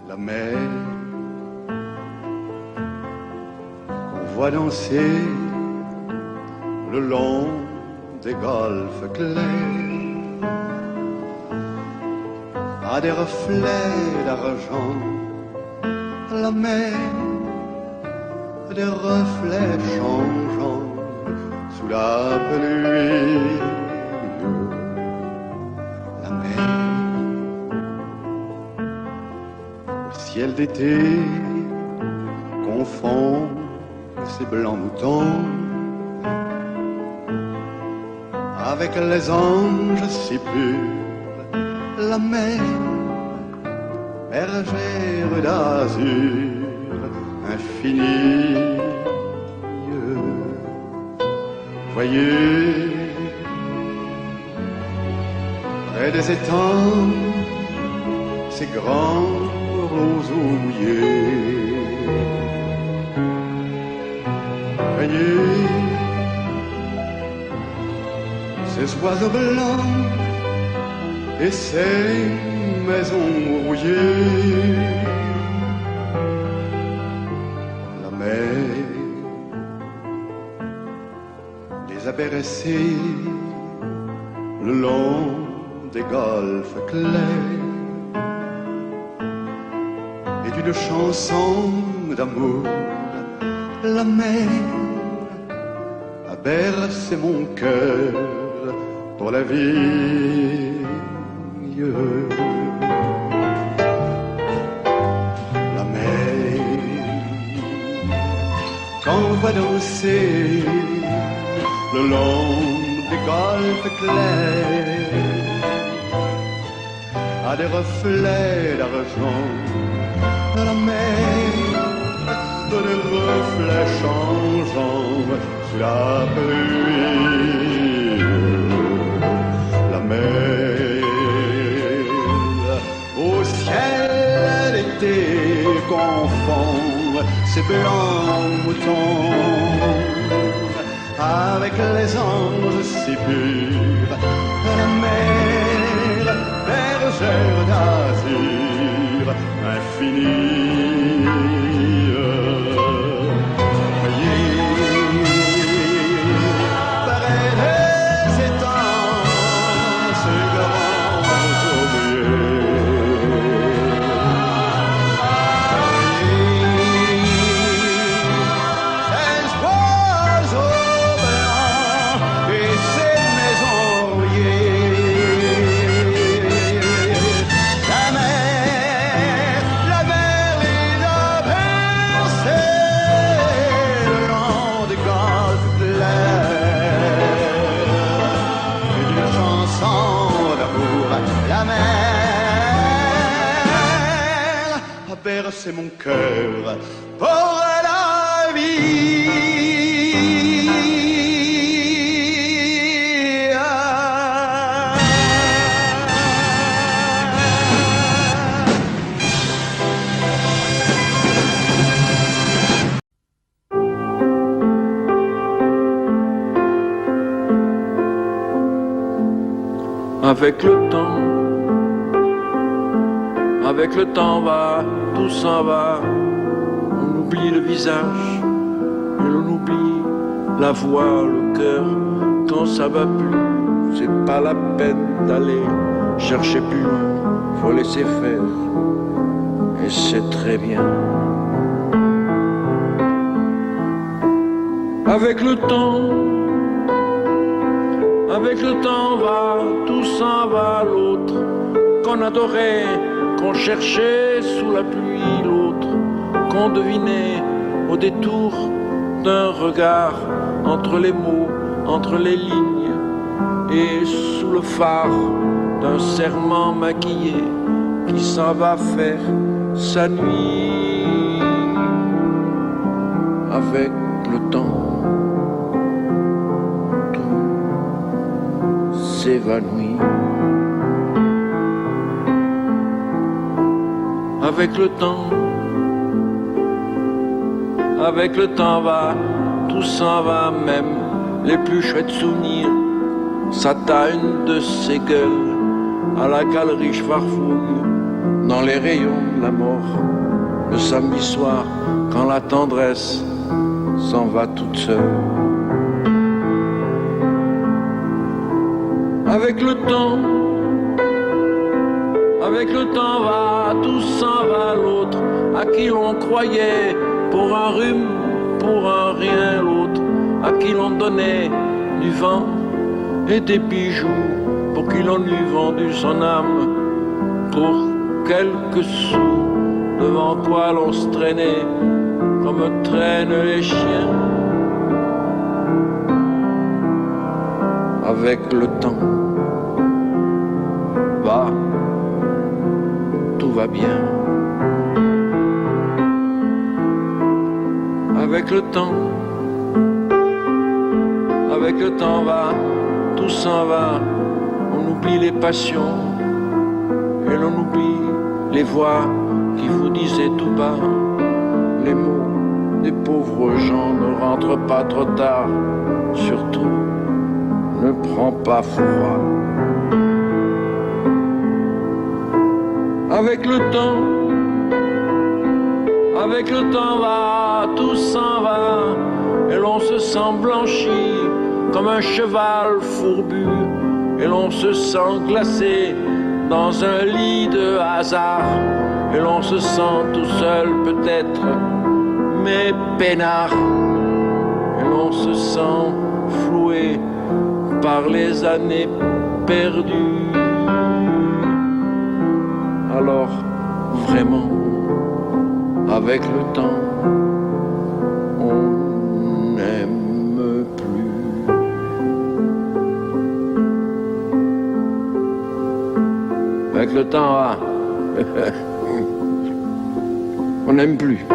La mer qu'on voit danser le long des golfes clairs a des reflets d'argent. La mer a des reflets changeants sous la pluie. La mer au ciel d'été confond ses blancs moutons avec les anges si purs. La mer, bergère d'azur infini. Voyez, près des étangs, ces grands roseaux mouillés. Voyez, ces oiseaux blancs et ces maisons rouillées. La mer les a bercés le long des golfes clairs et d'une chanson d'amour. La mer a bercé mon cœur pour la vie. qu'on voit danser le long des golfes clairs à des reflets d'argent de la mer, des reflets changeants sous la pluie. La mer au ciel d'été confond ces blancs moutons avec les anges si purs. La mer, bergère d'azur infini. Près des étangs, ces grands oubliés. Ces oiseaux blancs et ces maisons rouillées. La mer les a bercés le long des golfes clairs. Et d'une chanson d'amour, la mer a bercé mon cœur pour la vie. Avec le temps va, tout s'en va. On oublie le visage et l'on oublie la voix, le cœur. Quand ça va plus, c'est pas la peine d'aller chercher plus loin. Faut laisser faire et c'est très bien. Avec le temps va, tout s'en va. L'autre qu'on adorait, qu'on cherchait sous la pluie, l'autre qu'on devinait au détour d'un regard, entre les mots, entre les lignes, et sous le phare d'un serment maquillé qui s'en va faire sa nuit. Avec le temps, s'évanouit. Avec le temps va, tout s'en va, même les plus chouettes souvenirs. Ça t'a une de ces gueules à la galerie Schwarfouille, dans les rayons de la mort, le samedi soir, quand la tendresse s'en va toute seule. Avec le temps va, tout s'en va. L'autre à qui l'on croyait pour un rhume, pour un rien. L'autre à qui l'on donnait du vent et des bijoux, pour qui l'on eût vendu son âme pour quelques sous. Devant toi l'on se traînait comme traînent les chiens. Avec le temps va, tout va bien. Avec le temps va, tout s'en va. On oublie les passions et l'on oublie les voix qui vous disaient tout bas les mots des pauvres gens. Ne rentre pas trop tard, surtout ne prends pas froid. Avec le temps va, tout s'en va, et l'on se sent blanchi comme un cheval fourbu, et l'on se sent glacé dans un lit de hasard, et l'on se sent tout seul peut-être, mais peinard, et l'on se sent floué par les années perdues. Alors, vraiment, avec le temps, on Avec le temps, ah, on n'aime plus.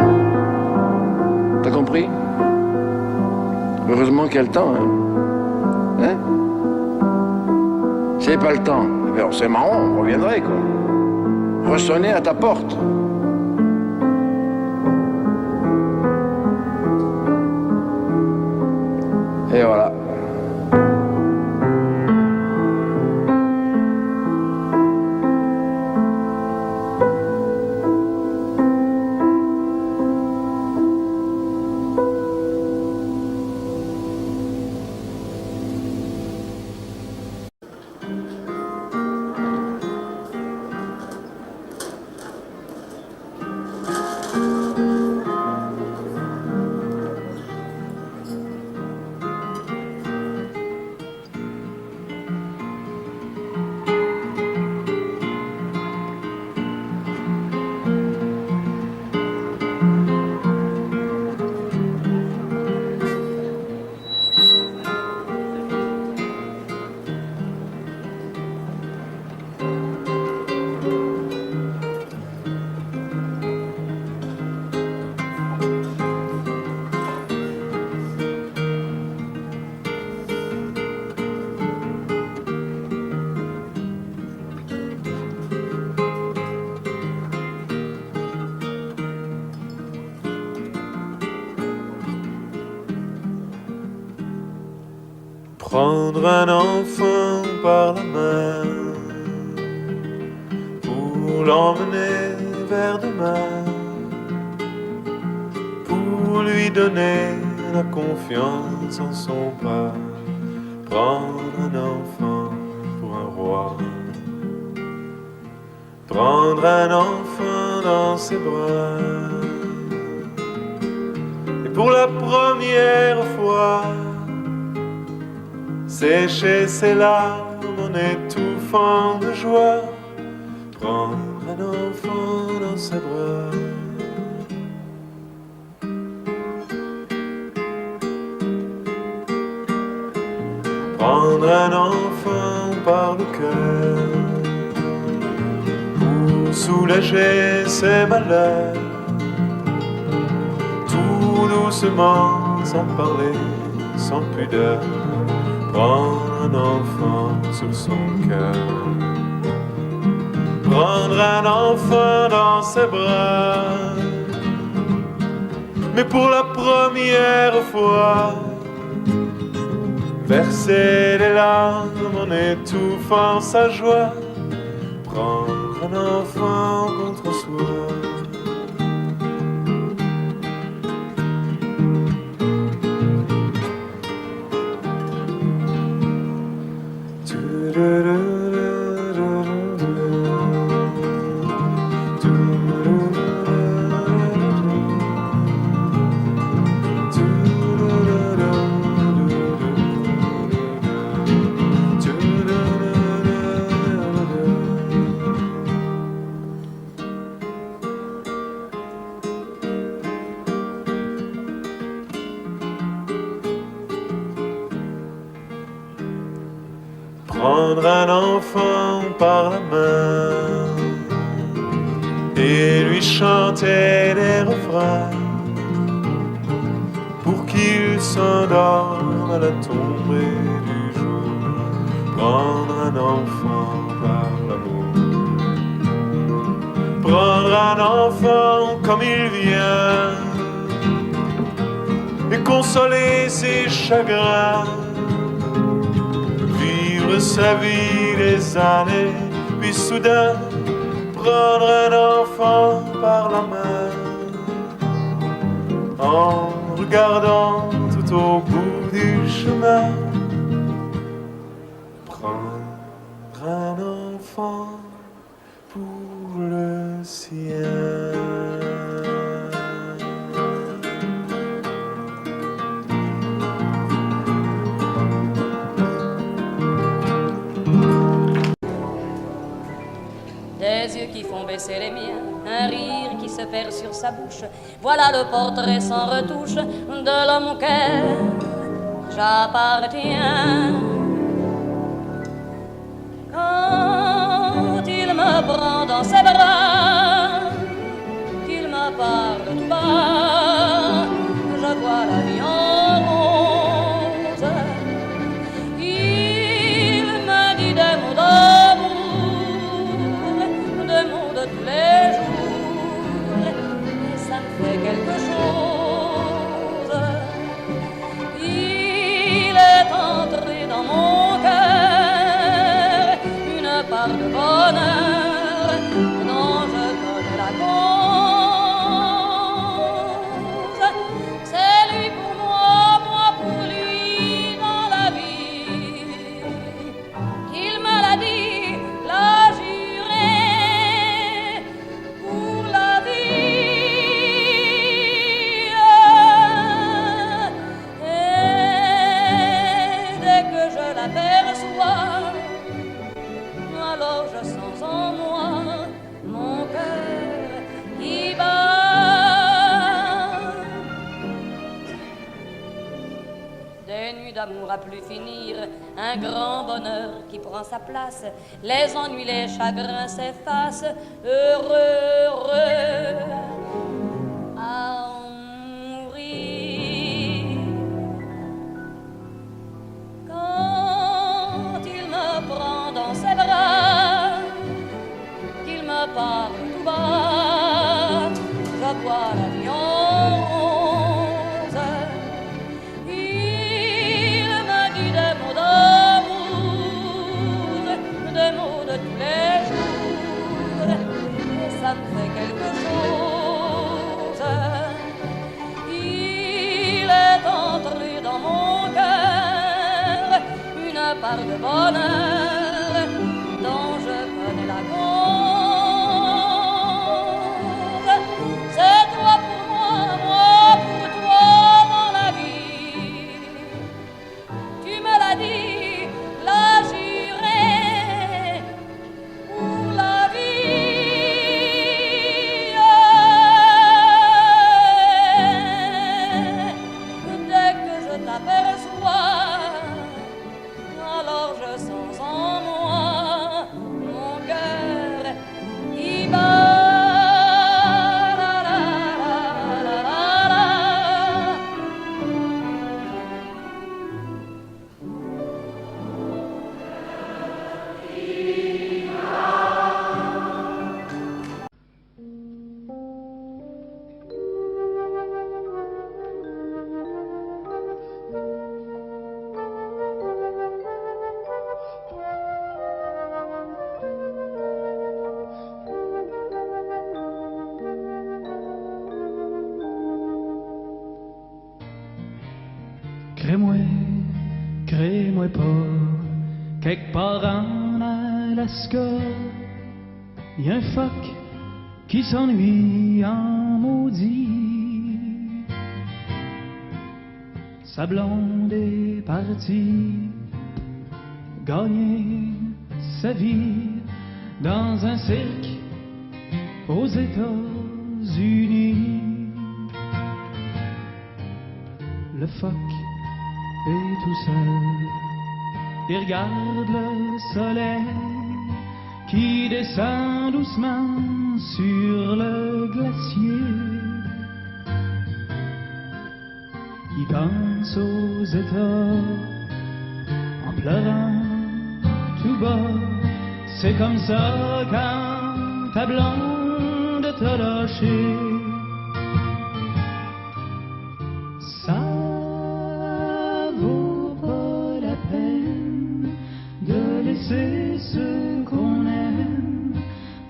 T'as compris? Heureusement qu'il y a le temps, hein? Hein? S'il n'y avait pas le temps, eh bien, c'est marrant, on reviendrait, quoi. Ressonner à ta porte. Et voilà. Prendre un enfant par la main pour l'emmener vers demain, pour lui donner la confiance en son pas. Prendre un enfant pour un roi, prendre un enfant dans ses bras, et pour la première fois sécher ses larmes en étouffant de joie, prendre un enfant dans ses bras. Prendre un enfant par le cœur pour soulager ses malheurs, tout doucement, sans parler, sans pudeur. Prendre un enfant sur son cœur, prendre un enfant dans ses bras, mais pour la première fois, verser les larmes en étouffant sa joie, prendre un enfant contre soi. Prendre un enfant par la main et lui chanter des refrains pour qu'il s'endorme à la tombée du jour. Prendre un enfant par l'amour, prendre un enfant comme il vient et consoler ses chagrins, sa vie des années, puis soudain prendre un enfant par la main en regardant tout au bout du chemin. Prendre un enfant pour le sien. Des yeux qui font baisser les miens, un rire qui se perd sur sa bouche. Voilà le portrait sans retouche de l'homme auquel j'appartiens. Quand il me prend dans ses bras, qu'il me parle tout bas, je vois la vie en rose. Il me dit des mots d'amour, des mots de tous les jours, et ça me fait quelque chose. Il est entré dans mon cœur une part de bonheur dont je connais la cause. C'est lui pour moi, moi pour lui dans la vie. Il me l'a dit, l'a juré pour la vie. Et dès que je l'aperçois, alors je sens en moi mon cœur qui bat. Des nuits d'amour à plus finir, un grand bonheur qui prend sa place, les ennuis, les chagrins s'effacent, heureux, heureux à en mourir. Quand il me prend dans ses bras, qu'il me parle tout bas, je vois la vie en rose. Il me dit des mots d'amour, des mots de tous les jours, et ça me fait quelque chose. Il est entré dans mon cœur une part de bonheur dont je connais la cause. C'est toi pour moi, moi pour toi dans la vie. Tu me l'as dit, l'as juré pour la vie. Dès que je t'aperçois, alors je sens en moi mon cœur qui bat. La, la, la, la, la, Crée-moi pas, quelque part en Alaska, y a un phoque qui s'ennuie en maudit. Sa blonde est partie gagner sa vie dans un cirque aux États-Unis. Le phoque est tout seul, il regarde le soleil qui descend doucement sur le glacier. Il pense aux États en pleurant tout bas. C'est comme ça quand ta blonde t'a lâché. Ça vaut pas la peine de laisser ceux qu'on aime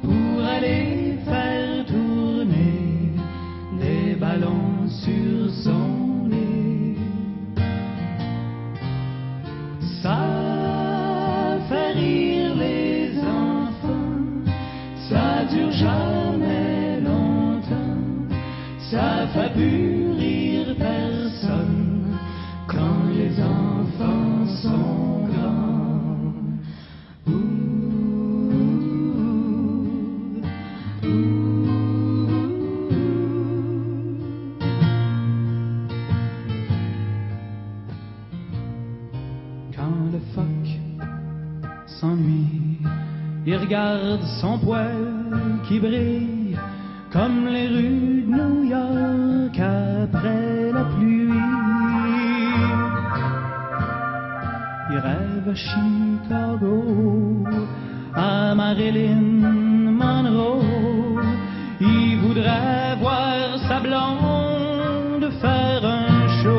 pour aller faire tourner des ballons sur son nez. Ça fait rire les enfants, ça dure jamais longtemps, ça fait plus rire personne quand les enfants sont grands. Quand le phoque s'ennuie, il regarde son poil qui brille comme les rues de New York après la pluie. Il rêve à Chicago, à Marilyn Monroe. Il voudrait voir sa blonde faire un show.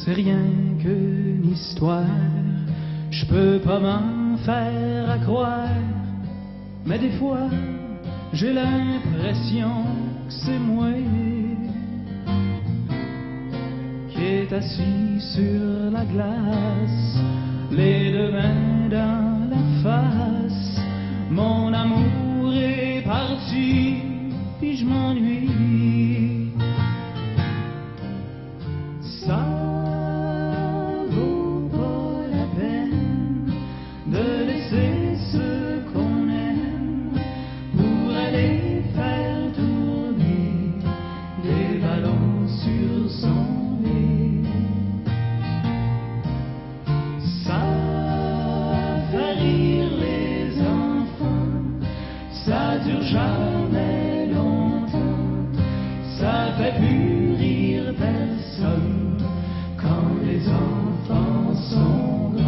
C'est rien qu'une histoire, je peux pas m'en faire à croire, mais des fois j'ai l'impression que c'est moi qui est assis sur la glace, les deux mains dans la face. Mon amour est parti, puis je m'ennuie. Ça vaut pas la peine de laisser ceux qu'on aime pour aller faire tourner des ballons sur son nez. Ça fait rire les enfants, ça dure jamais longtemps, ça fait plus rire personne quand les enfants sont grands.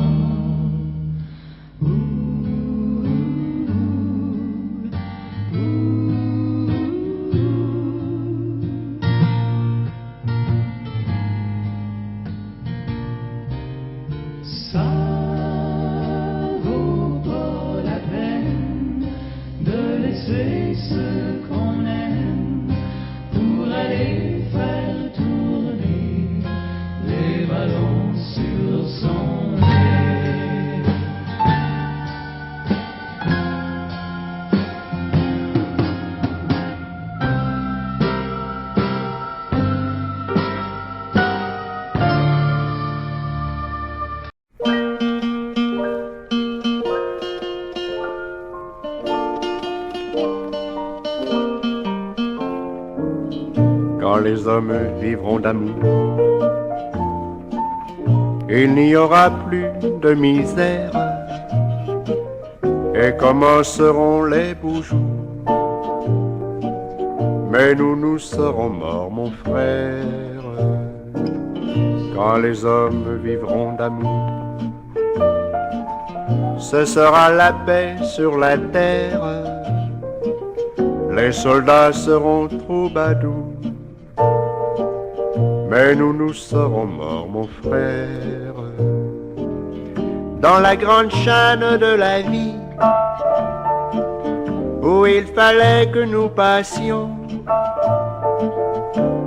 Ça vaut pas la peine de laisser ceux qu'on aime pour aller faire tourner les ballons sur son nez. Quand les hommes vivront d'amour, il n'y aura plus de misère et commenceront les beaux jours. Mais nous serons morts, mon frère, quand les hommes vivront d'amour. Ce sera la paix sur la terre, les soldats seront troubadours. Mais nous serons morts, mon frère, dans la grande chaîne de la vie, où il fallait que nous passions,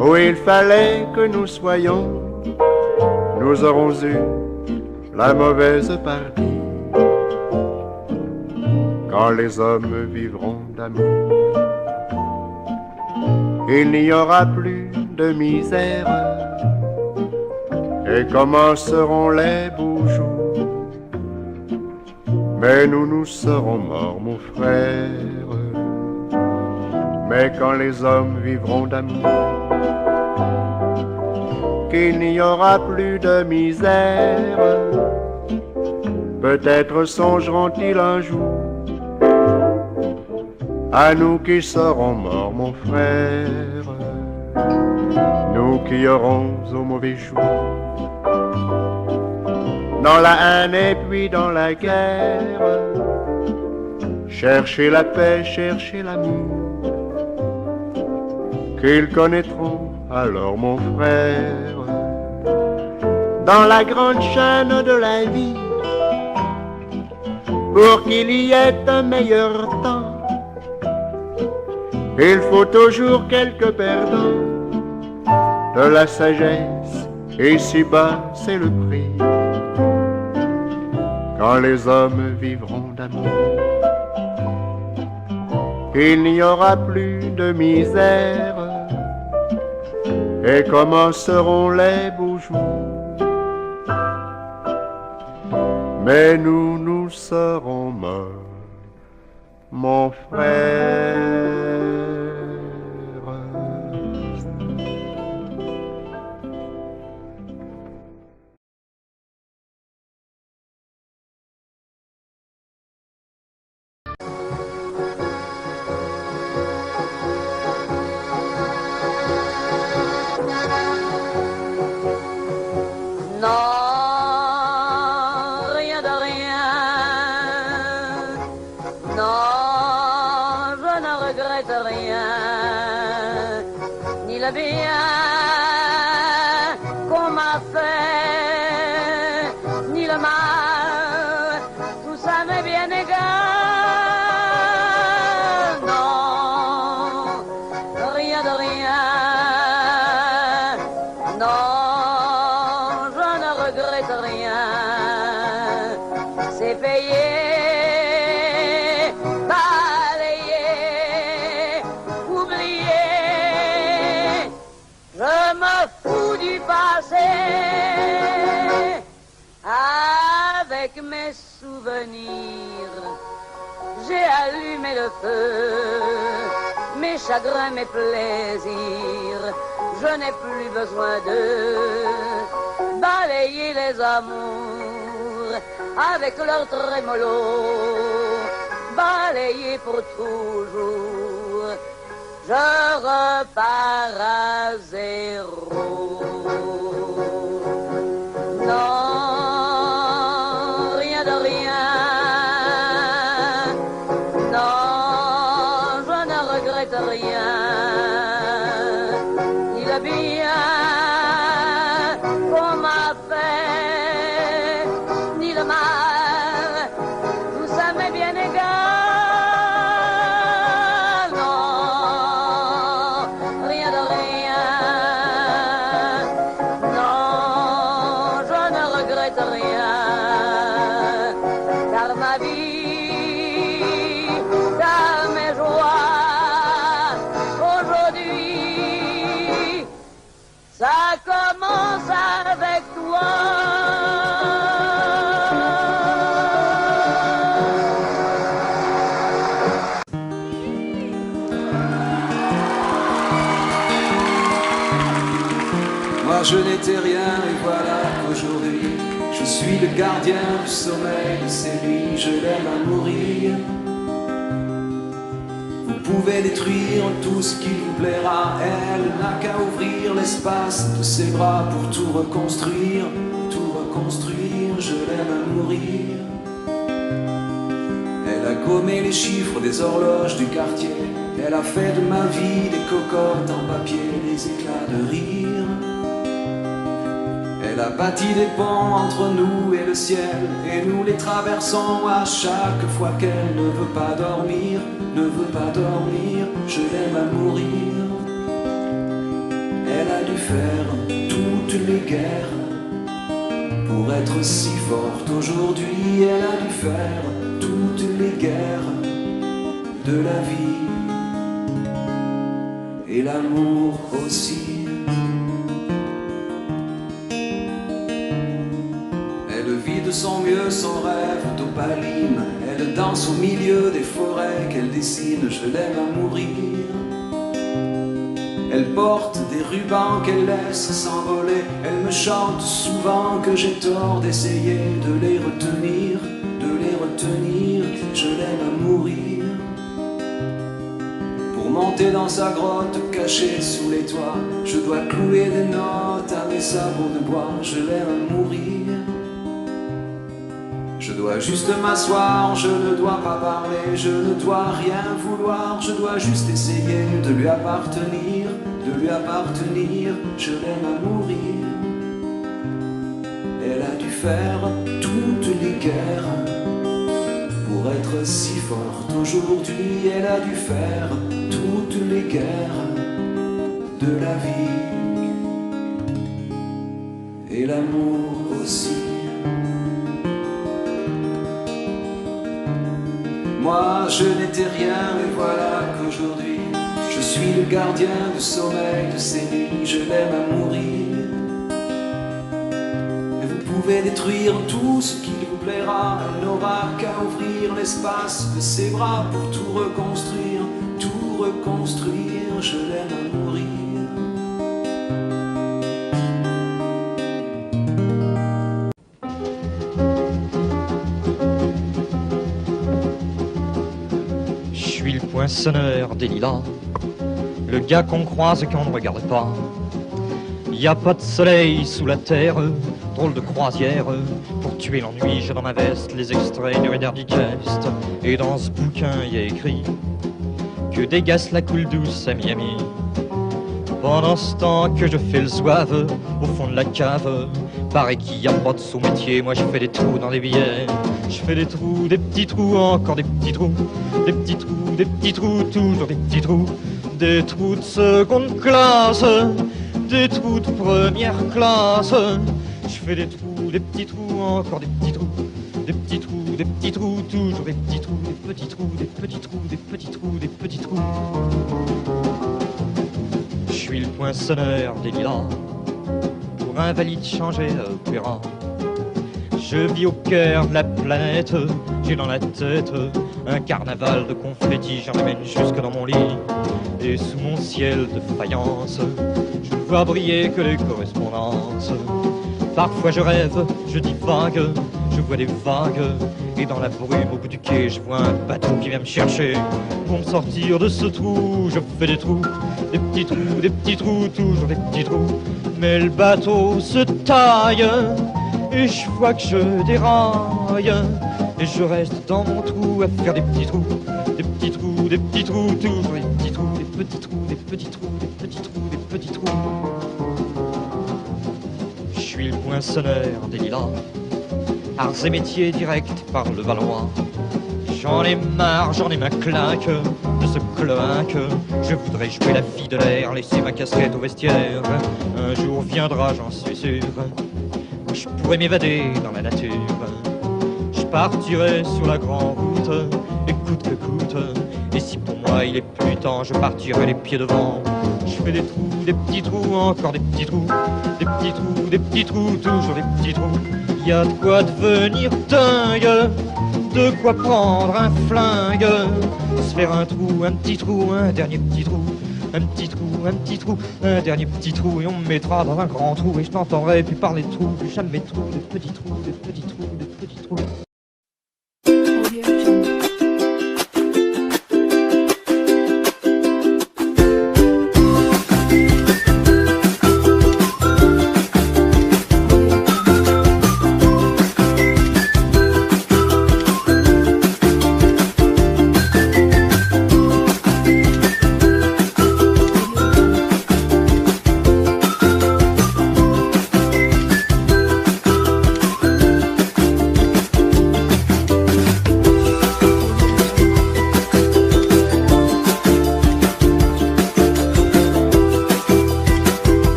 où il fallait que nous soyons. Nous aurons eu la mauvaise partie, quand les hommes vivront d'amour. Il n'y aura plus de misère et commenceront les beaux jours. Mais nous serons morts, mon frère. Mais quand les hommes vivront d'amour, qu'il n'y aura plus de misère, peut-être songeront-ils un jour à nous qui serons morts, mon frère, nous qui aurons au mauvais jour, dans la haine et puis dans la guerre, chercher la paix, chercher l'amour, qu'ils connaîtront alors, mon frère, dans la grande chaîne de la vie, pour qu'il y ait un meilleur temps. Il faut toujours quelques perdants, de la sagesse, et ici-bas c'est le prix. Quand les hommes vivront d'amour, il n'y aura plus de misère, et commenceront les beaux jours. Mais nous serons morts, mon frère. J'ai allumé le feu, mes chagrins, mes plaisirs, je n'ai plus besoin de balayer les amours avec leur trémolo, balayer pour toujours, je repars à zéro. Non, rien de rien. Rien, ni le bien qu'on m'a fait, ni le mal, tout ça m'est bien égal. Non, rien de rien. Non, je ne regrette rien, car ma vie, car mes joies, ça commence avec toi. Moi je n'étais rien et voilà qu'aujourd'hui je suis le gardien du sommeil, c'est lui, je l'aime à mourir. Vous pouvez détruire tout ce qui vous plaira, elle n'a qu'à ouvrir l'espace de ses bras pour tout reconstruire, je l'aime à mourir. Elle a gommé les chiffres des horloges du quartier, elle a fait de ma vie des cocottes en papier, des éclats de rire. Elle a bâti des ponts entre nous et le ciel, et nous les traversons à chaque fois qu'elle ne veut pas dormir, je l'aime à mourir. Elle a dû faire toutes les guerres pour être si forte aujourd'hui, elle a dû faire toutes les guerres de la vie et l'amour aussi. son mieux son rêve d'opaline. Elle danse au milieu des forêts qu'elle dessine. Je l'aime à mourir. Elle porte des rubans qu'elle laisse s'envoler. Elle me chante souvent que j'ai tort d'essayer de les retenir, de les retenir. Je l'aime à mourir. Pour monter dans sa grotte cachée sous les toits, je dois clouer des notes à mes sabots de bois. Je l'aime à mourir. Je dois juste m'asseoir, je ne dois pas parler, je ne dois rien vouloir, je dois juste essayer de lui appartenir, de lui appartenir. Je l'aime à mourir. Elle a dû faire toutes les guerres pour être si forte aujourd'hui. Elle a dû faire toutes les guerres de la vie et l'amour aussi. Moi je n'étais rien, mais voilà qu'aujourd'hui je suis le gardien du sommeil de ces nuits. Je l'aime à mourir. Et vous pouvez détruire tout ce qui vous plaira. Elle n'aura qu'à ouvrir l'espace de ses bras pour tout reconstruire, tout reconstruire. Je l'aime à mourir. Poinçonneur des lilas, le gars qu'on croise et qu'on ne regarde pas. Y a pas de soleil sous la terre, drôle de croisière. Pour tuer l'ennui, j'ai dans ma veste les extraits du Reader Digest. Et dans ce bouquin y a écrit que dégasse la coule douce à Miami. Pendant ce temps que je fais le zouave au fond de la cave, paraît qu'il y a pas de sous-métier. Moi je fais des trous dans des billets. Je fais des trous, des petits trous, encore des petits trous. Des petits trous, des petits trous, toujours des petits trous. Des trous de seconde classe, des trous de première classe. Je fais des trous, des petits trous, encore des petits trous. Des petits trous, des petits trous, toujours des petits trous. Des petits trous, des petits trous, des petits trous, des petits trous. Je suis le poinçonneur des lilas, pour invalide changer opéra. Je vis au cœur de la planète, j'ai dans la tête un carnaval de confettis. J'en amène jusque dans mon lit, et sous mon ciel de faïence, je ne vois briller que les correspondances. Parfois je rêve, je divague, je vois des vagues, et dans la brume au bout du quai, je vois un bateau qui vient me chercher. Pour me sortir de ce trou, je fais des trous, des petits trous, des petits trous, toujours des petits trous. Mais le bateau se taille, et je vois que je déraille, et je reste dans mon trou à faire des petits trous, des petits trous, des petits trous, toujours des petits trous, des petits trous, des petits trous, des petits trous, des petits trous. Je suis le poinçonneur des lilas, arts et métiers directs par le Valois. J'en ai marre, j'en ai ma claque de ce cloaque. Je voudrais jouer la fille de l'air, laisser ma casquette au vestiaire. Un jour viendra, j'en suis sûr, je pourrais m'évader dans la nature. Je partirai sur la grande route, et coûte que coûte. Et si pour moi il est plus temps, je partirai les pieds devant. Je fais des trous, des petits trous, encore des petits trous. Des petits trous, des petits trous, toujours des petits trous. Y a de quoi devenir dingue, de quoi prendre un flingue. Se faire un trou, un petit trou, un dernier petit trou. Un petit trou, un petit trou, un dernier petit trou. Et on me mettra dans un grand trou, et je n'entendrai plus parler de trous, plus jamais de trous, des petits trous, des petits trous, des petits trous.